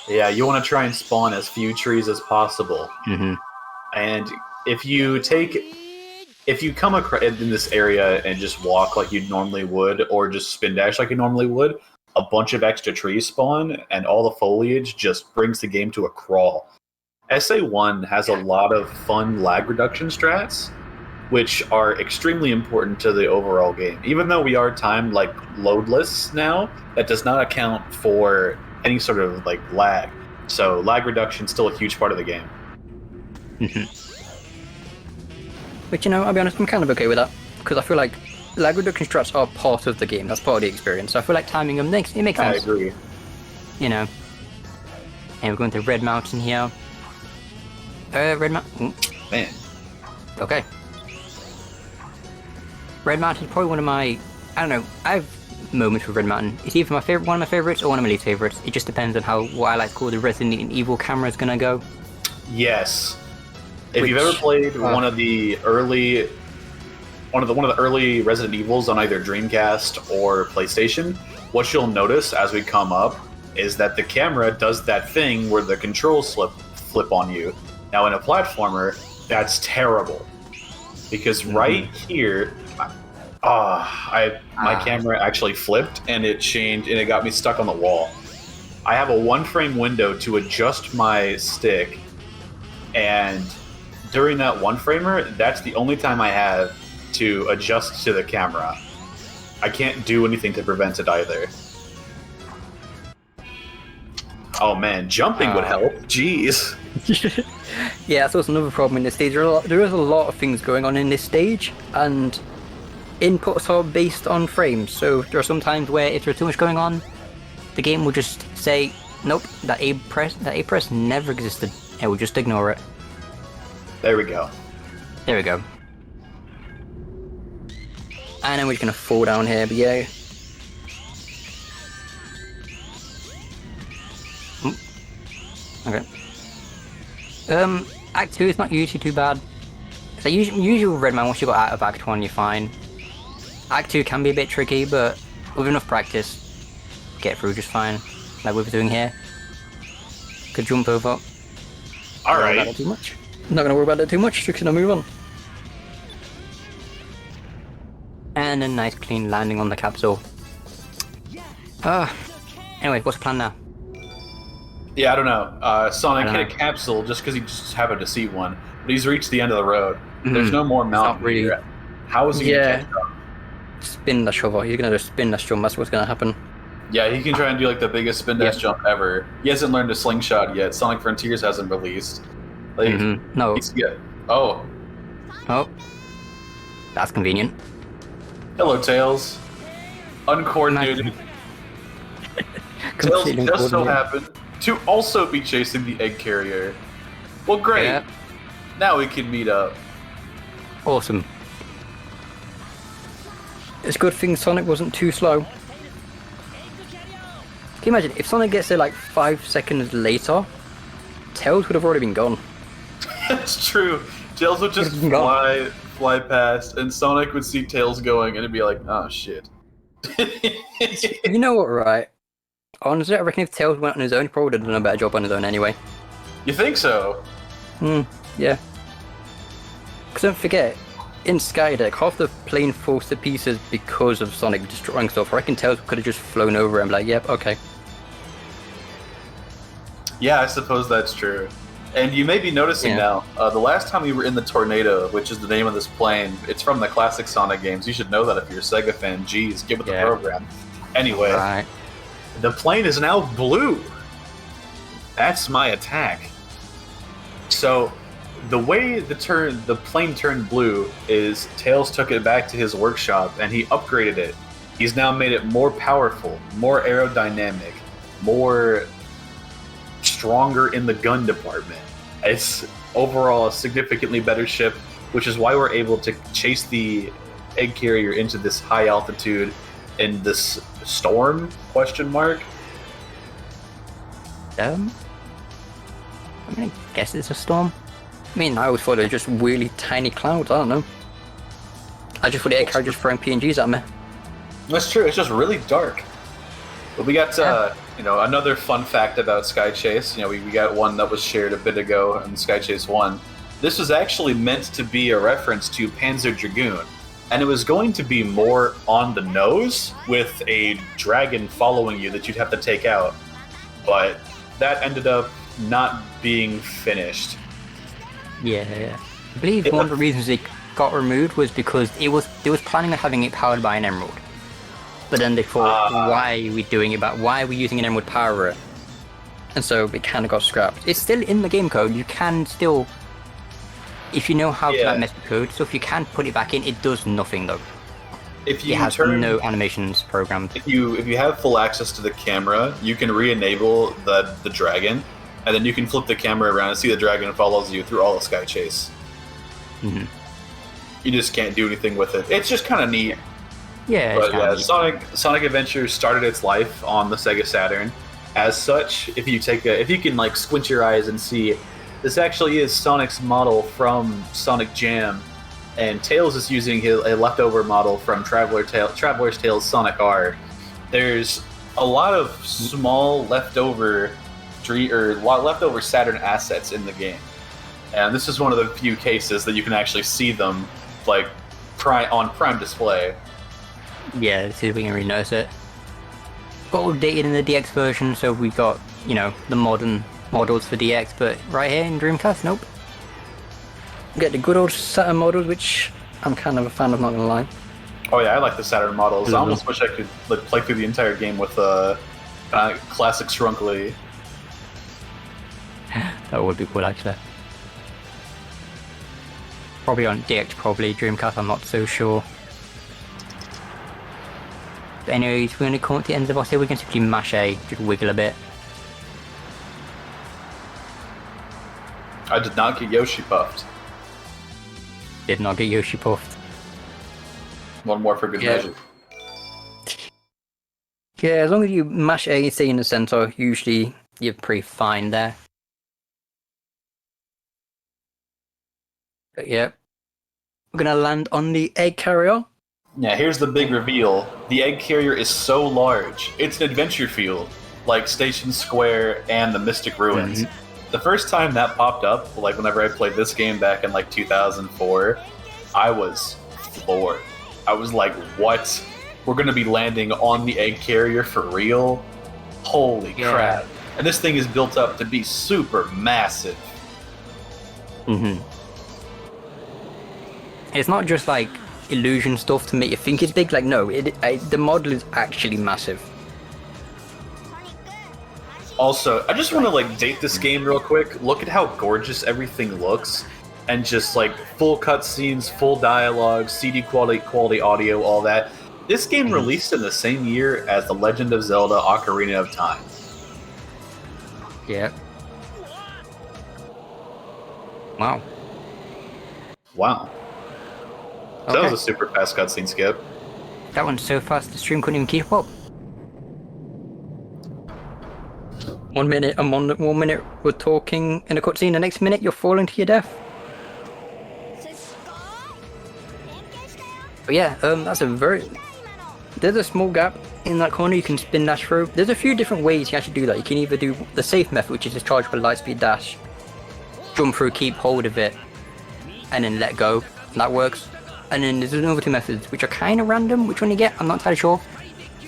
Yeah, you want to try and spawn as few trees as possible. And if you come across in this area and just walk like you normally would, or just spin dash like you normally would, a bunch of extra trees spawn, and all the foliage just brings the game to a crawl. SA1 has a lot of fun lag reduction strats, which are extremely important to the overall game. Even though we are timed like loadless now, that does not account for any sort of like lag. So lag reduction is still a huge part of the game. But I'll be honest, I'm kind of okay with that, because I feel like lag reduction strats are part of the game. That's part of the experience. So I feel like timing them makes sense. I agree. And we're going to Red Mountain here. Red Mountain. Man. Okay. Red Mountain is probably one of my, I don't know, I have moments with Red Mountain. It's either one of my favorites or one of my least favorites. It just depends on what I like to call the Resident Evil camera is gonna go. Yes. If you've ever played one of the early Resident Evils on either Dreamcast or PlayStation, what you'll notice as we come up is that the camera does that thing where the controls flip on you. Now in a platformer, that's terrible. Because right here, my camera actually flipped and it changed and it got me stuck on the wall. I have a 1-frame window to adjust my stick, and during that 1-framer, that's the only time I have to adjust to the camera. I can't do anything to prevent it either. Oh man, jumping would help. Jeez. Yeah, so it's another problem in this stage. There is a lot of things going on in this stage, and inputs are based on frames. So there are some times where if there's too much going on, the game will just say, nope, that A press never existed. It will just ignore it. There we go. There we go. And then we're just gonna fall down here, but yeah. Okay. Act 2 is not usually too bad. So usual Redman, once you got out of Act 1, you're fine. Act 2 can be a bit tricky, but with enough practice, get through just fine. Like we were doing here. Could jump over. Alright. Too much. Not gonna worry about it too much, just gonna move on. And a nice clean landing on the capsule. Anyway, what's the plan now? Yeah, I don't know. Sonic hit a capsule just because he just happened to see one, but he's reached the end of the road. There's no more mountain here. How is he gonna catch up? Spin the shovel. He's gonna just spin the jump. That's what's gonna happen. Yeah, he can try and do like the biggest spin dash jump ever. He hasn't learned a slingshot yet. Sonic Frontiers hasn't released. Like, no. Oh, that's convenient. hello, Tails. Uncoordinated. Tails just so happened to also be chasing the egg carrier. Well, great. Yeah. Now we can meet up. Awesome. It's a good thing Sonic wasn't too slow. Can you imagine if Sonic gets there like 5 seconds later, Tails would have already been gone. That's true. Tails would just fly past, and Sonic would see Tails going, and it'd be like, oh shit. You know what, right? Honestly, I reckon if Tails went on his own, he probably would have done a better job on his own anyway. You think so? Yeah. Because don't forget, in Skydeck, half the plane falls to pieces because of Sonic destroying stuff. I reckon Tails could have just flown over and be like, yep, okay. Yeah, I suppose that's true. And you may be noticing now, the last time we were in the Tornado, which is the name of this plane, it's from the classic Sonic games. You should know that if you're a Sega fan. Jeez, get with the program. Anyway, the plane is now blue. That's my attack. So, the way the plane turned blue is Tails took it back to his workshop and he upgraded it. He's now made it more powerful, more aerodynamic, more stronger in the gun department. It's overall a significantly better ship, which is why we're able to chase the egg carrier into this high altitude in this storm, ? I mean, I guess it's a storm. I mean, I always thought it was just really tiny clouds, I don't know. I just thought the egg carrier just throwing PNGs at me. That's true, it's just really dark. But we got, another fun fact about Sky Chase. We got one that was shared a bit ago in Sky Chase 1. This was actually meant to be a reference to Panzer Dragoon. And it was going to be more on the nose with a dragon following you that you'd have to take out. But that ended up not being finished. Yeah. I believe one of the reasons they got removed was because they was planning on having it powered by an emerald, but then they thought, why are we doing it? Why are we using an emerald power? And so it kind of got scrapped. It's still in the game code. You can still, if you know how to mess with code, so if you can put it back in, it does nothing though. If you it has no animations programmed. If you have full access to the camera, you can re-enable the dragon, and then you can flip the camera around and see the dragon follows you through all of Sky Chase. Mm-hmm. You just can't do anything with it. It's just kind of neat. Yeah, but yeah, Sonic Adventure started its life on the Sega Saturn. As such, if you can like squint your eyes and see, this actually is Sonic's model from Sonic Jam. And Tails is using a leftover model from Traveler's Tales Sonic R. There's a lot of small leftover Saturn assets in the game, and this is one of the few cases that you can actually see them like on prime display. Yeah, let's see if we can really notice it. Got updated in the DX version, so we got the modern models for DX, but right here in Dreamcast, nope. Get the good old Saturn models, which I'm kind of a fan of, not gonna lie. Oh yeah, I like the Saturn models. Mm-hmm. I almost wish I could play through the entire game with classic Shrunkly. That would be cool, actually. Probably on DX, probably Dreamcast, I'm not so sure. But anyways, we're gonna come up to the end of the boss here. We can simply mash A, just wiggle a bit. I did not get Yoshi puffed. Did not get Yoshi puffed. One more for good measure. Yeah, as long as you mash A and stay in the center, usually you're pretty fine there. But yeah, we're gonna land on the egg carrier. Yeah, here's the big reveal. The egg carrier is so large. It's an adventure field, like Station Square and the Mystic Ruins. Mm-hmm. The first time that popped up, like whenever I played this game back in like 2004, I was floored. I was like, what? We're going to be landing on the egg carrier for real? Holy crap. And this thing is built up to be super massive. Mm-hmm. It's not just like illusion stuff to make you think it's big. Like, no, the model is actually massive. Also, I just want to date this game real quick. Look at how gorgeous everything looks, and just full cutscenes, full dialogue, CD quality audio, all that. This game released in the same year as The Legend of Zelda: Ocarina of Time. Yeah. Wow. So that was a super fast cutscene skip. That one's so fast the stream couldn't even keep up. 1 minute and 1 minute we're talking in a cutscene, the next minute you're falling to your death. But yeah, there's a small gap in that corner you can spin dash through. There's a few different ways you actually do that. You can either do the safe method, which is just charge for light speed dash, jump through, keep hold of it, and then let go. That works. And then there's another two methods, which are kind of random. Which one you get, I'm not entirely sure.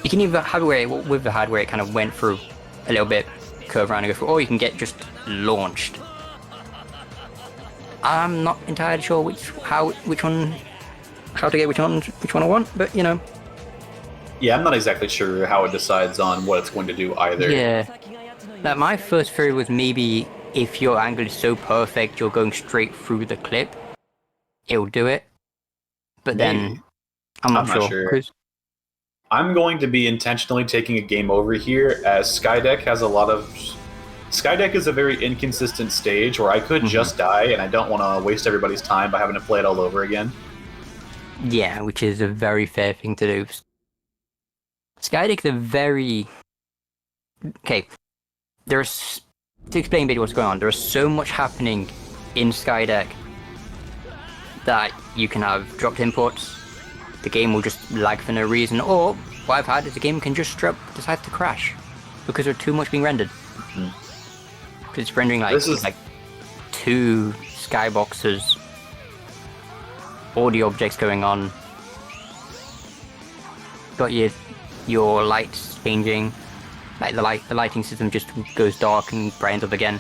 You can either have it with the hardware it kind of went through a little bit, curve around and go through, or you can get just launched. I'm not entirely sure which one I want, but Yeah, I'm not exactly sure how it decides on what it's going to do either. Yeah. Like my first theory was maybe if your angle is so perfect you're going straight through the clip, it'll do it. But then I'm not sure. I'm going to be intentionally taking a game over here, as Skydeck has a lot of... Skydeck is a very inconsistent stage where I could just die, and I don't want to waste everybody's time by having to play it all over again. Yeah, which is a very fair thing to do. Skydeck's a very... Okay, to explain a bit what's going on, there's so much happening in Skydeck that you can have dropped imports, the game will just lag for no reason, or what I've had is the game can just decide to crash because there's too much being rendered. Because it's rendering like two skyboxes, all the objects going on. Got your lights changing, like the lighting system just goes dark and brightens up again.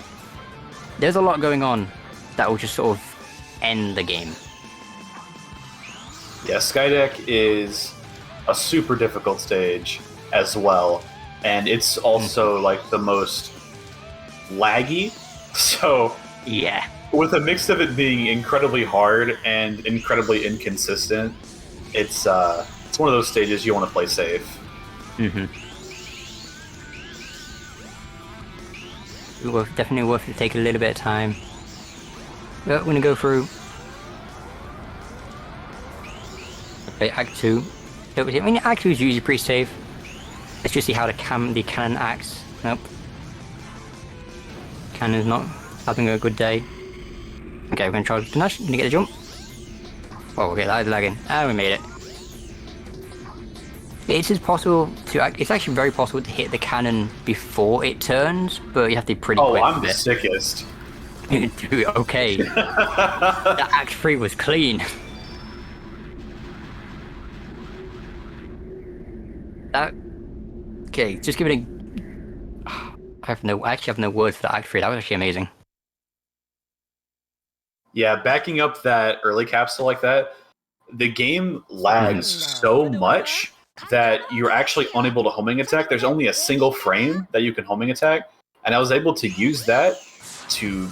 There's a lot going on that will just sort of end the game. Yeah, Skydeck is a super difficult stage as well, and it's also like the most laggy. So Yeah. with a mix of it being incredibly hard and incredibly inconsistent, it's one of those stages you want to play safe. Definitely worth it. Take a little bit of time. But we're gonna go through. Okay, Act 2. I mean, Act 2 is usually pretty safe. Let's just see how the cannon acts. Nope. Cannon's not having a good day. Okay, we're gonna try to nudge. Gonna get a jump. Oh, okay, that is lagging. Ah, we made it. It is possible to. It's actually very possible to hit the cannon before it turns, but you have to be pretty quick. Oh, I'm with the it. sickest. Dude, okay. The Act 3 was clean. Okay, just give it a. I actually have no words for the Act 3. That was actually amazing. Yeah, backing up that early capsule like that, the game lags so much that you're actually unable to homing attack. There's only a single frame that you can homing attack, and I was able to use that to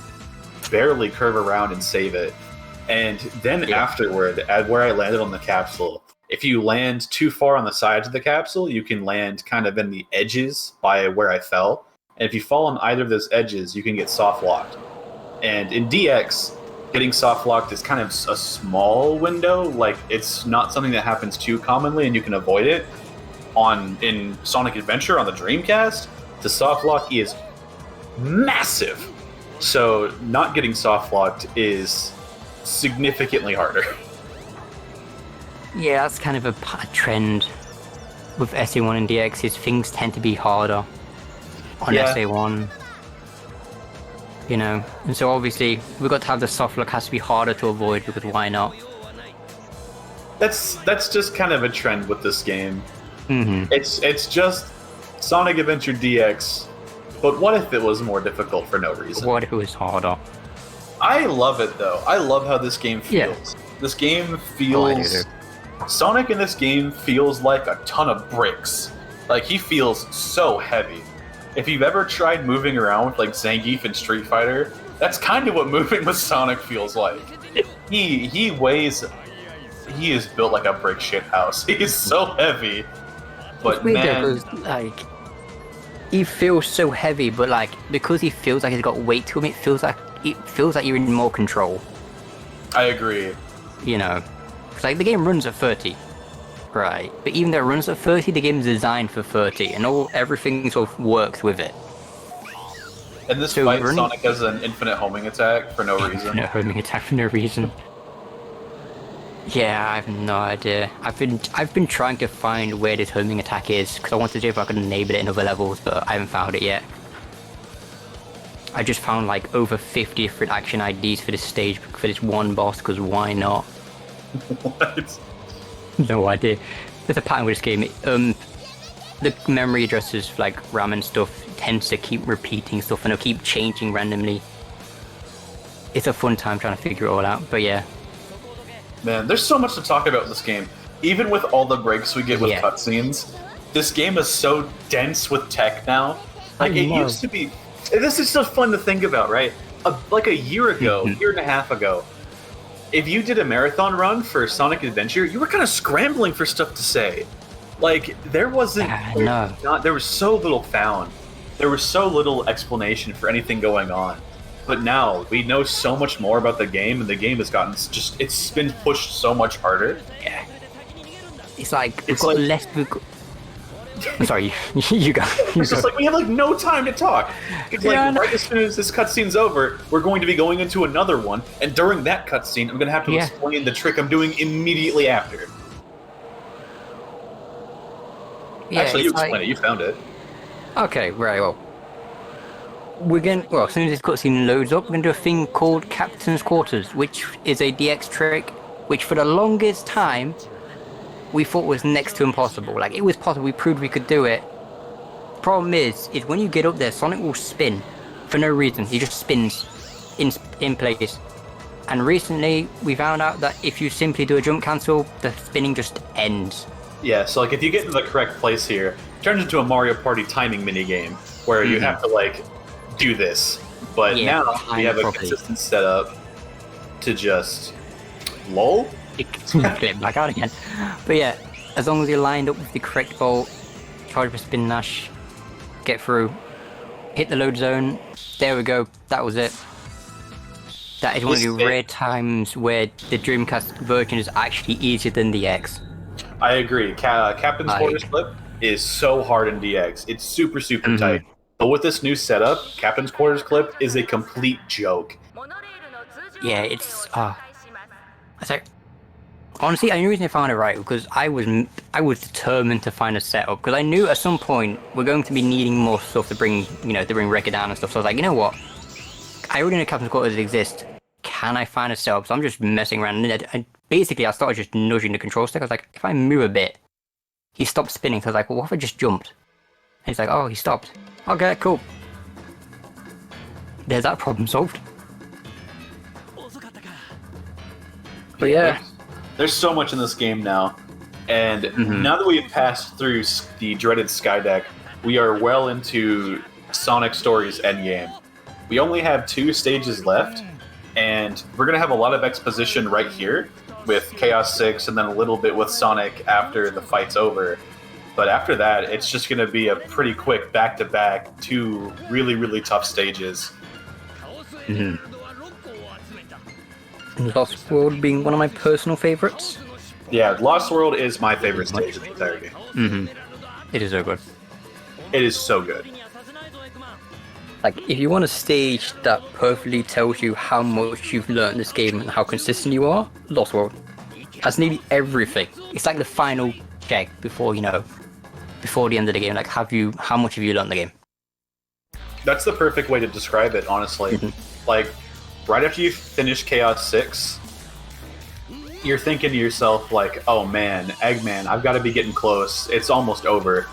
barely curve around and save it. And then afterward, at where I landed on the capsule, if you land too far on the sides of the capsule, you can land kind of in the edges by where I fell. And if you fall on either of those edges, you can get soft locked. And in DX, getting soft locked is kind of a small window. Like, it's not something that happens too commonly, and you can avoid it. In Sonic Adventure on the Dreamcast, the soft lock is massive. So not getting soft locked is significantly harder. Yeah, that's kind of a trend with SA1 and DX. Is things tend to be harder on SA1. You know, and so obviously we've got to have the soft lock has to be harder to avoid, because why not? That's just kind of a trend with this game. Mm-hmm. It's just Sonic Adventure DX, but what if it was more difficult for no reason? What if it was harder? I love it though. I love how this game feels. Yeah. This game feels. Sonic in this game feels like a ton of bricks. Like, he feels so heavy. If you've ever tried moving around with like Zangief in Street Fighter, that's kind of what moving with Sonic feels like. He weighs. He is built like a brick shit house. He's so heavy. But man, like, he feels so heavy, but like, because he feels like he's got weight to him, it feels like you're in more control. I agree. You know, because like the game runs at 30, right? But even though it runs at 30, the game's designed for 30, and everything sort of works with it. And this fight, Sonic has an infinite homing attack for no reason. No homing attack for no reason. Yeah, I have no idea. I've been trying to find where this homing attack is, because I wanted to see if I could enable it in other levels, but I haven't found it yet. I just found like over 50 different action IDs for this stage, for this one boss, because why not? What? No idea. There's a pattern with this game. The memory addresses, like RAM and stuff, tends to keep repeating stuff, and it'll keep changing randomly. It's a fun time trying to figure it all out, but yeah. Man, there's so much to talk about in this game. Even with all the breaks we get with cutscenes, this game is so dense with tech now. Like, it used to be... This is so fun to think about, right? Like a year ago, year and a half ago, if you did a marathon run for Sonic Adventure, you were kind of scrambling for stuff to say. Like, there wasn't... there was so little found. There was so little explanation for anything going on. But now, we know so much more about the game, and the game has gotten just... It's been pushed so much harder. Yeah. It's like, we've got less... I'm sorry, you go. It's just like, we have like no time to talk. It's like, right as soon as this cutscene's over, we're going to be going into another one, and during that cutscene, I'm going to have to explain the trick I'm doing immediately after. Yeah, actually, you explain it. You found it. Okay, right, well. As soon as this cutscene loads up, we're going to do a thing called Captain's Quarters, which is a DX trick, which for the longest time, we thought was next to impossible. Like, it was possible, we proved we could do it. Problem is when you get up there, Sonic will spin for no reason. He just spins in place. And recently, we found out that if you simply do a jump cancel, the spinning just ends. Yeah, so like if you get into the correct place here, it turns into a Mario Party timing minigame where you have to like do this. But Yeah, now we have a properly. consistent setup to just lol. Flip back out again. But yeah, as long as you're lined up with the correct bolt, charge for spin dash, get through, hit the load zone. There we go. That was it. That is one of the rare times where the Dreamcast version is actually easier than the X. I agree. Captain's Quarters Clip is so hard in DX. It's super tight. But with this new setup, Captain's Quarters Clip is a complete joke. Yeah, it's honestly, the only reason I found it right because I was determined to find a setup because I knew at some point we're going to be needing more stuff to bring record down and stuff. So I was like, you know what? I already know Captain's Quarters exist. Can I find a setup? So I'm just messing around. And basically, I started just nudging the control stick. I was like, if I move a bit, he stopped spinning. So I was like, well, what if I just jumped? And he's like, oh, he stopped. Okay, cool. There's that problem solved. But yeah. There's so much in this game now. And now that we've passed through the dreaded Skydeck, we are well into Sonic Story's endgame. We only have 2 stages left, and we're going to have a lot of exposition right here with Chaos 6 and then a little bit with Sonic after the fight's over. But after that, it's just going to be a pretty quick back-to-back 2 really tough stages. Lost World being one of my personal favorites. Yeah, Lost World is my favorite stage of the entire game. It is so good. It is so good. Like, if you want a stage that perfectly tells you how much you've learned this game and how consistent you are, Lost World has nearly everything. It's like the final check before the end of the game. Like, how much have you learned the game? That's the perfect way to describe it, honestly. Like, right after you finish Chaos 6, you're thinking to yourself, like, oh man, Eggman, I've got to be getting close. It's almost over.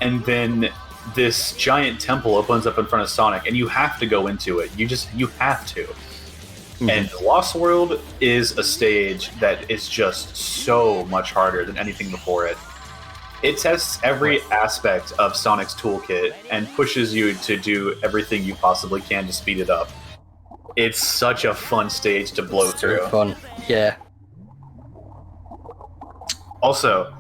And then this giant temple opens up in front of Sonic, and you have to go into it. You have to. And Lost World is a stage that is just so much harder than anything before it. It tests every aspect of Sonic's toolkit and pushes you to do everything you possibly can to speed it up. It's such a fun stage to blow through. So fun, yeah. Also,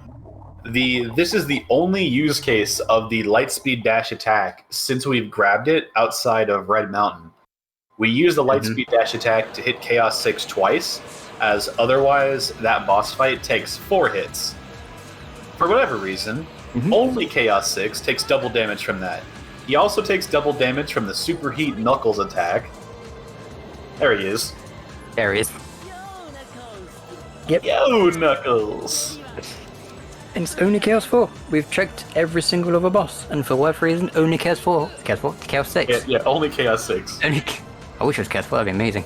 this is the only use case of the Lightspeed Dash attack since we've grabbed it outside of Red Mountain. We use the Lightspeed Dash attack to hit Chaos 6 twice, as otherwise that boss fight takes 4 hits. For whatever reason, only Chaos 6 takes double damage from that. He also takes double damage from the Superheat Knuckles attack. There he is. There he is. Yep. Yo, Knuckles! And it's only Chaos 4. We've checked every single other boss, and for whatever reason, only Chaos 4. Chaos 6. Yeah, only Chaos 6. I wish it was Chaos 4, that'd be amazing.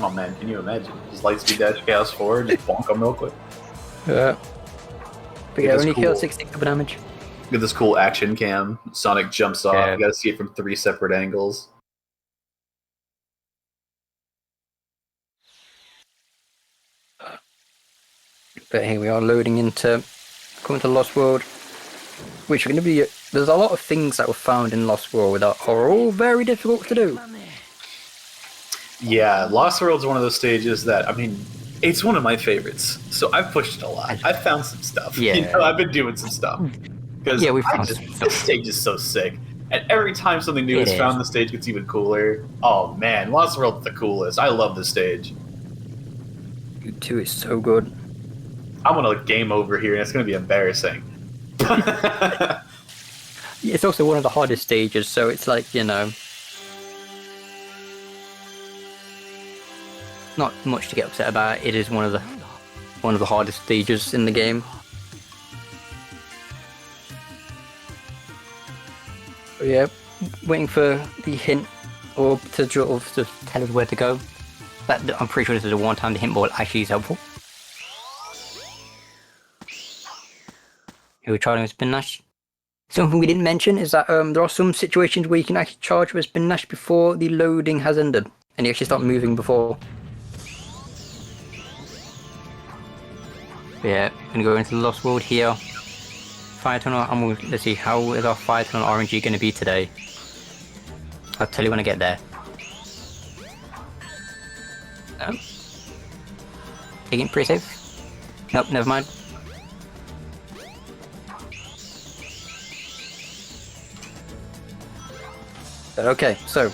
Oh man, can you imagine? Just Lightspeed Dash Chaos 4 and just bonk him real quick. But yeah, It's only cool. Chaos 6 takes double damage. Look at this cool action cam. Sonic jumps off. Yeah. You gotta see it from 3 separate angles. But here we are coming to Lost World, which are going to be, there's a lot of things that were found in Lost World that are all very difficult to do. Yeah, Lost World's one of those stages that, I mean, it's one of my favorites. So I've pushed it a lot. I've found some stuff. Yeah. I've been doing some stuff. Because Yeah, we've found some stuff. this stage is so sick. And every time something new It is found, is. the stage gets even cooler. Oh man, Lost World's the coolest. I love this stage. You 2 is so good. I'm gonna game over here and it's gonna be embarrassing. It's also one of the hardest stages, so it's like, not much to get upset about. It is one of the hardest stages in the game. But yeah, waiting for the hint or to tell us where to go. I'm pretty sure this is the one time the hint ball actually is helpful. Here we're trying with Spin Dash. Something we didn't mention is that there are some situations where you can actually charge with Spin Dash before the loading has ended, and you actually start moving before. Yeah, gonna go into the Lost World here. Fire Tunnel, let's see, how is our Fire Tunnel RNG gonna be today? I'll tell you when I get there. No. Taking it pretty safe. Nope, never mind. Okay, so.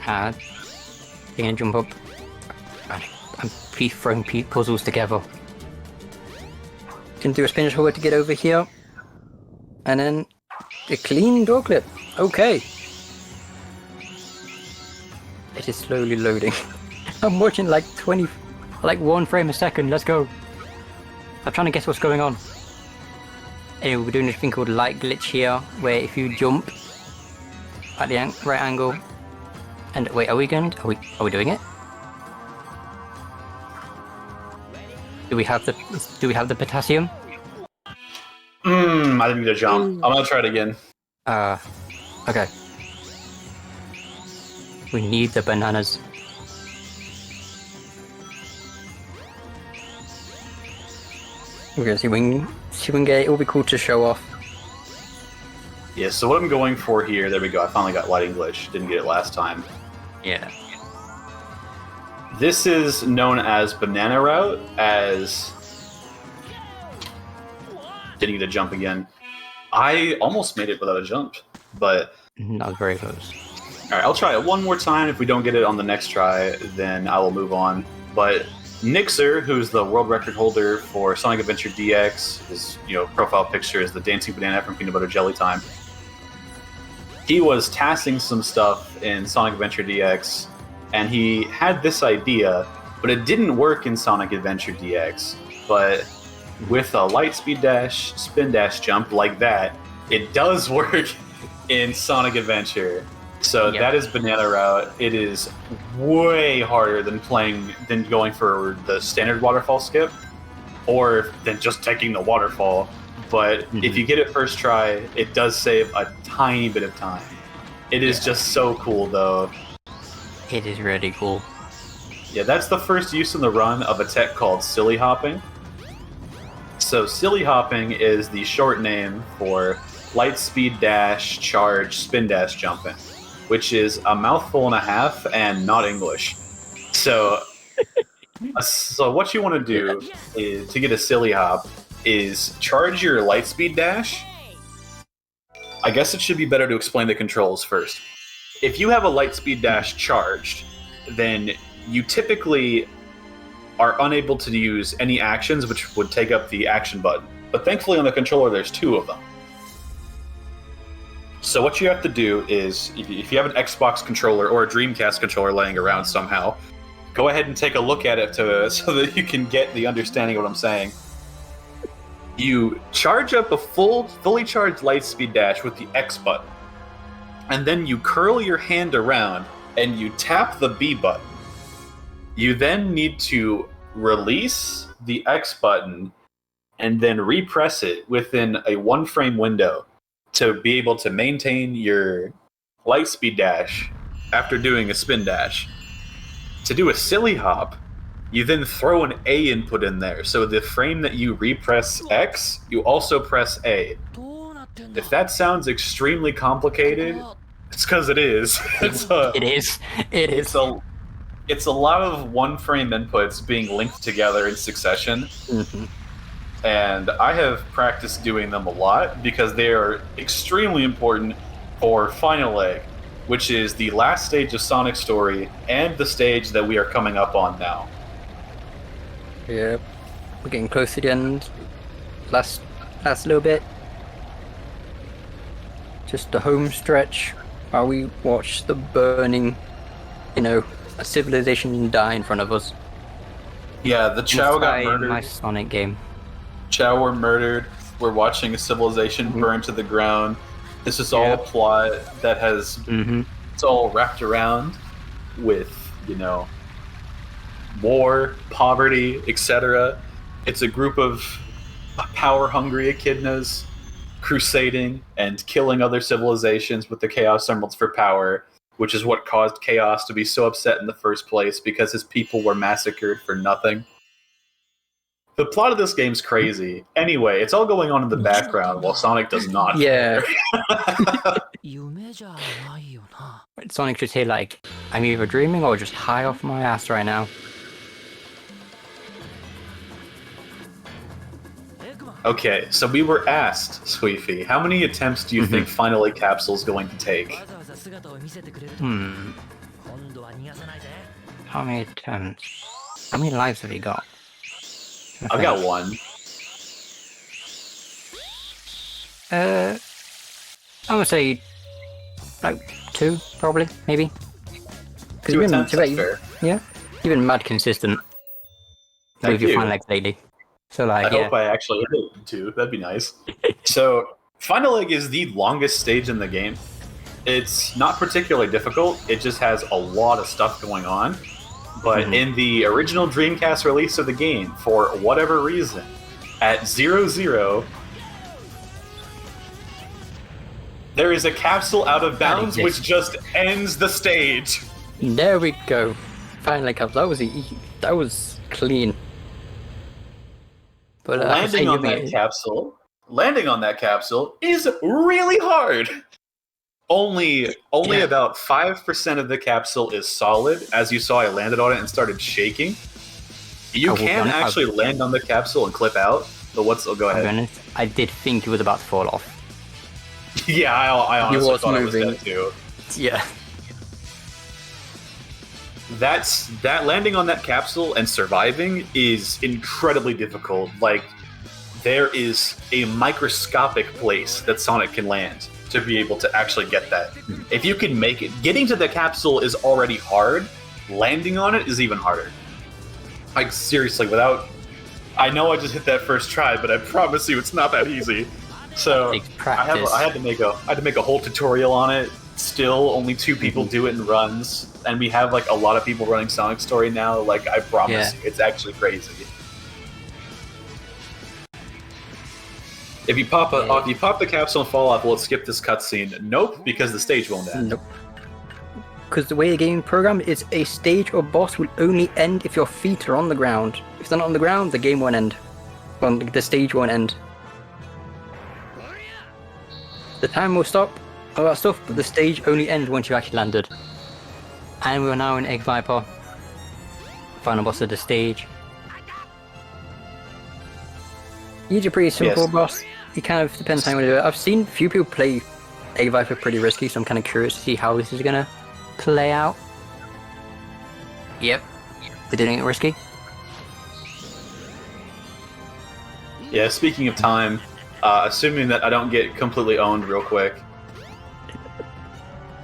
You're gonna jump up. I'm throwing puzzles together. Can do a spinach hold to get over here. And then a clean door clip. Okay. It is slowly loading. I'm watching like 1 frame a second. Let's go. I'm trying to guess what's going on. Anyway, we're doing this thing called light glitch here, where if you jump at the right angle, and wait, are we doing it? Do we have the potassium? I didn't need to jump. I'm gonna try it again. Okay. We need the bananas. We're gonna see if we can get it. It'll be cool to show off. Yeah, so what I'm going for here, there we go. I finally got lighting glitch. Didn't get it last time. Yeah. This is known as banana route, as... Didn't get a jump again. I almost made it without a jump, but... That was very close. Alright, I'll try it one more time. If we don't get it on the next try, then I will move on. But Nixer, who's the world record holder for Sonic Adventure DX, his profile picture is the dancing banana from Peanut Butter Jelly Time. He was tasking some stuff in Sonic Adventure DX, and he had this idea, but it didn't work in Sonic Adventure DX. But with a light speed dash, spin dash jump like that, it does work in Sonic Adventure. So that is banana route. It is way harder than going for the standard waterfall skip, or than just taking the waterfall. But if you get it first try, it does save a tiny bit of time. It is just so cool, though. It is really cool. Yeah, that's the first use in the run of a tech called silly hopping. So silly hopping is the short name for light speed dash, charge, spin dash jumping, which is a mouthful and a half and not English. So what you want to do is, to get a silly hop, is charge your light speed dash. I guess it should be better to explain the controls first. If you have a light speed dash charged, then you typically are unable to use any actions which would take up the action button. But thankfully on the controller there's 2 of them. So what you have to do is, if you have an Xbox controller or a Dreamcast controller laying around somehow, go ahead and take a look at it so that you can get the understanding of what I'm saying. You charge up a fully charged light speed dash with the X button, and then you curl your hand around and you tap the B button. You then need to release the X button and then repress it within a 1 frame window to be able to maintain your light speed dash after doing a spin dash. To do a silly hop, you then throw an A input in there. So the frame that you repress X, you also press A. If that sounds extremely complicated, it's because it is. It is. It's a lot of 1 frame inputs being linked together in succession. Mm-hmm. And I have practiced doing them a lot because they are extremely important for Final Egg, which is the last stage of Sonic's story and the stage that we are coming up on now. Yep. We're getting close to the end. Last little bit. Just the home stretch while we watch the burning, a civilization die in front of us. Yeah, the Chow got murdered. My Sonic game. Chow were murdered. We're watching a civilization burn to the ground. This is all a plot that has... It's all wrapped around with, war, poverty, etc. It's a group of power-hungry echidnas crusading and killing other civilizations with the Chaos Emeralds for power which is what caused Chaos to be so upset in the first place because his people were massacred for nothing. The plot of this game's crazy. Anyway, it's all going on in the background while Sonic does not Yeah. care. Sonic just here like, I'm either dreaming or just high off my ass right now. Okay, so we were asked, Sweefy, how many attempts do you think Finally Capsule's going to take? How many attempts? How many lives have he got? I've got one. I'm gonna say like 2, probably, maybe. 'Cause 2 you've attempts, that's fair. Yeah, you've been mad consistent with your final legs lately. So like, I hope I actually hit it 2. That'd be nice. So, Final Leg is the longest stage in the game. It's not particularly difficult. It just has a lot of stuff going on. But in the original Dreamcast release of the game, for whatever reason, at 0-0, there is a capsule out of bounds which just ends the stage. There we go. Finally, that was clean. But landing on that capsule is really hard. Only about 5% of the capsule is solid. As you saw, I landed on it and started shaking. You can actually land on the capsule and clip out. But go ahead. I did think he was about to fall off. Yeah, I honestly thought I was dead too. Yeah. That landing on that capsule and surviving is incredibly difficult. Like, there is a microscopic place that Sonic can land to be able to actually get that. If you can make it, getting to the capsule is already hard. Landing on it is even harder. Like, seriously, I know I just hit that first try, but I promise you it's not that easy. So I had to make a whole tutorial on it. Still, only 2 people do it in runs, and we have like a lot of people running Sonic Story now. Like, I promise you, it's actually crazy. If you pop the capsule and fall off, will it skip this cutscene? Nope, because the stage won't end. Nope. Because the way the game program is, a stage or boss will only end if your feet are on the ground. If they're not on the ground, the game won't end. Well, the stage won't end. The time will stop, all that stuff, but the stage only ends once you actually landed. And we are now in Egg Viper. Final boss of the stage. Usually pretty simple boss. It kind of depends how you want to do it. I've seen a few people play Egg Viper pretty risky, so I'm kind of curious to see how this is gonna play out. Yep, they're doing it risky. Yeah, speaking of time, assuming that I don't get completely owned real quick,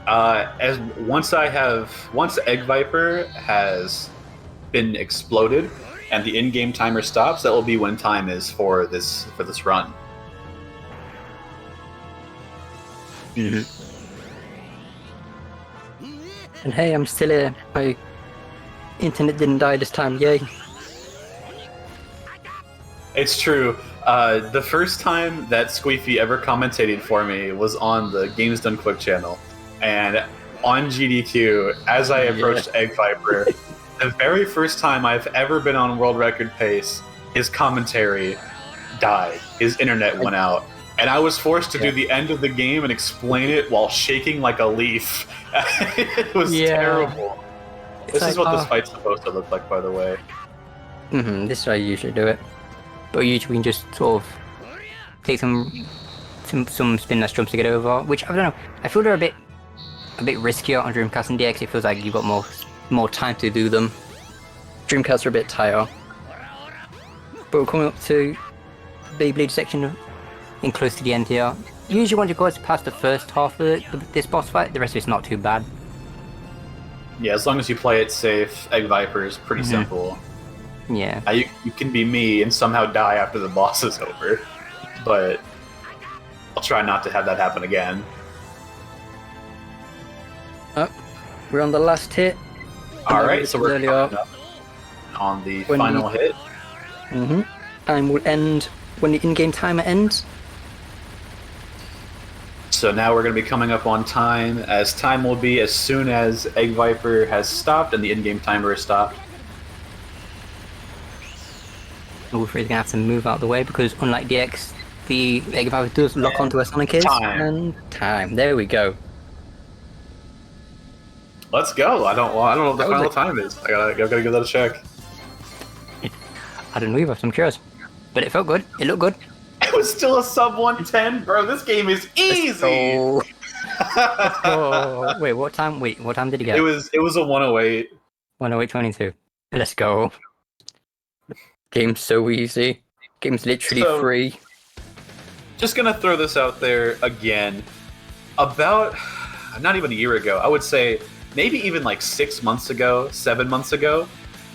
once Egg Viper has been exploded and the in-game timer stops, that will be when time is for this run. And hey, I'm still here. My internet didn't die this time, yay. It's true. The first time that Squeefy ever commentated for me was on the Games Done Quick channel. And on GDQ, as I approached Egg Viper, the very first time I've ever been on world record pace, his commentary died. His internet went out. And I was forced to do the end of the game and explain it while shaking like a leaf. It was terrible. This is what this fight's supposed to look like, by the way. This is how I usually do it. But usually we can just sort of take some spin dash jumps to get over, which, I don't know, I feel they're a bit riskier on Dreamcast and DX. It feels like you've got more time to do them. Dreamcast are a bit tighter. But we're coming up to Beyblade section in close to the end here. Usually once you go past the first half of this boss fight, the rest of it's not too bad. Yeah, as long as you play it safe, Egg Viper is pretty simple. Yeah. You can be me and somehow die after the boss is over, but I'll try not to have that happen again. We're on the last hit. Alright, so we're on the final hit. Time will end when the in-game timer ends. So now we're going to be coming up on time, as time will be as soon as Egg Viper has stopped and the in-game timer has stopped. All three is going to have to move out of the way because unlike DX, the Egg Viper does lock onto a Sonic is. Time. And time. There we go. Let's go. I don't know what the final time is. I gotta give that a check. I don't know either, so I'm curious. But it felt good. It looked good. It was still a sub 110, bro. This game is easy. Oh, wait, what time? What time did he get? It was a 108. 108.22. Let's go. Game's so easy. Game's literally free. Just gonna throw this out there again. About not even a year ago, I would say maybe even like 6 months ago, 7 months ago,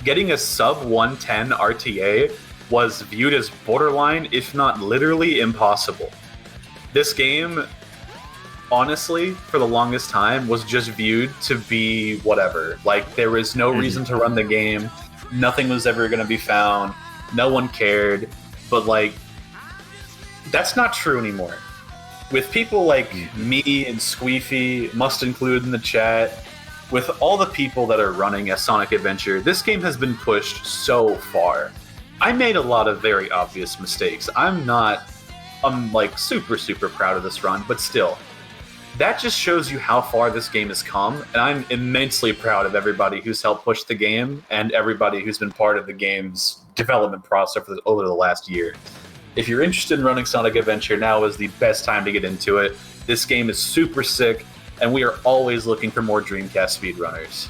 getting a sub 110 RTA was viewed as borderline, if not literally impossible. This game, honestly, for the longest time, was just viewed to be whatever. Like, there was no reason to run the game. Nothing was ever going to be found. No one cared. But, like, that's not true anymore. With people like me and Squeefy, must include in the chat, with all the people that are running a Sonic Adventure, this game has been pushed so far. I made a lot of very obvious mistakes. I'm like super proud of this run, but still, that just shows you how far this game has come, and I'm immensely proud of everybody who's helped push the game and everybody who's been part of the game's development process over the last year. If you're interested in running Sonic Adventure, now is the best time to get into it. This game is super sick, and we are always looking for more Dreamcast speedrunners.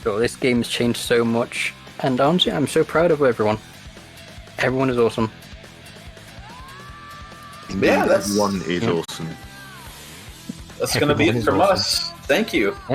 So this game's changed so much, and honestly, I'm so proud of everyone. Everyone is awesome. Yeah, everyone is awesome. That's going to be it from us. Thank you. Yeah.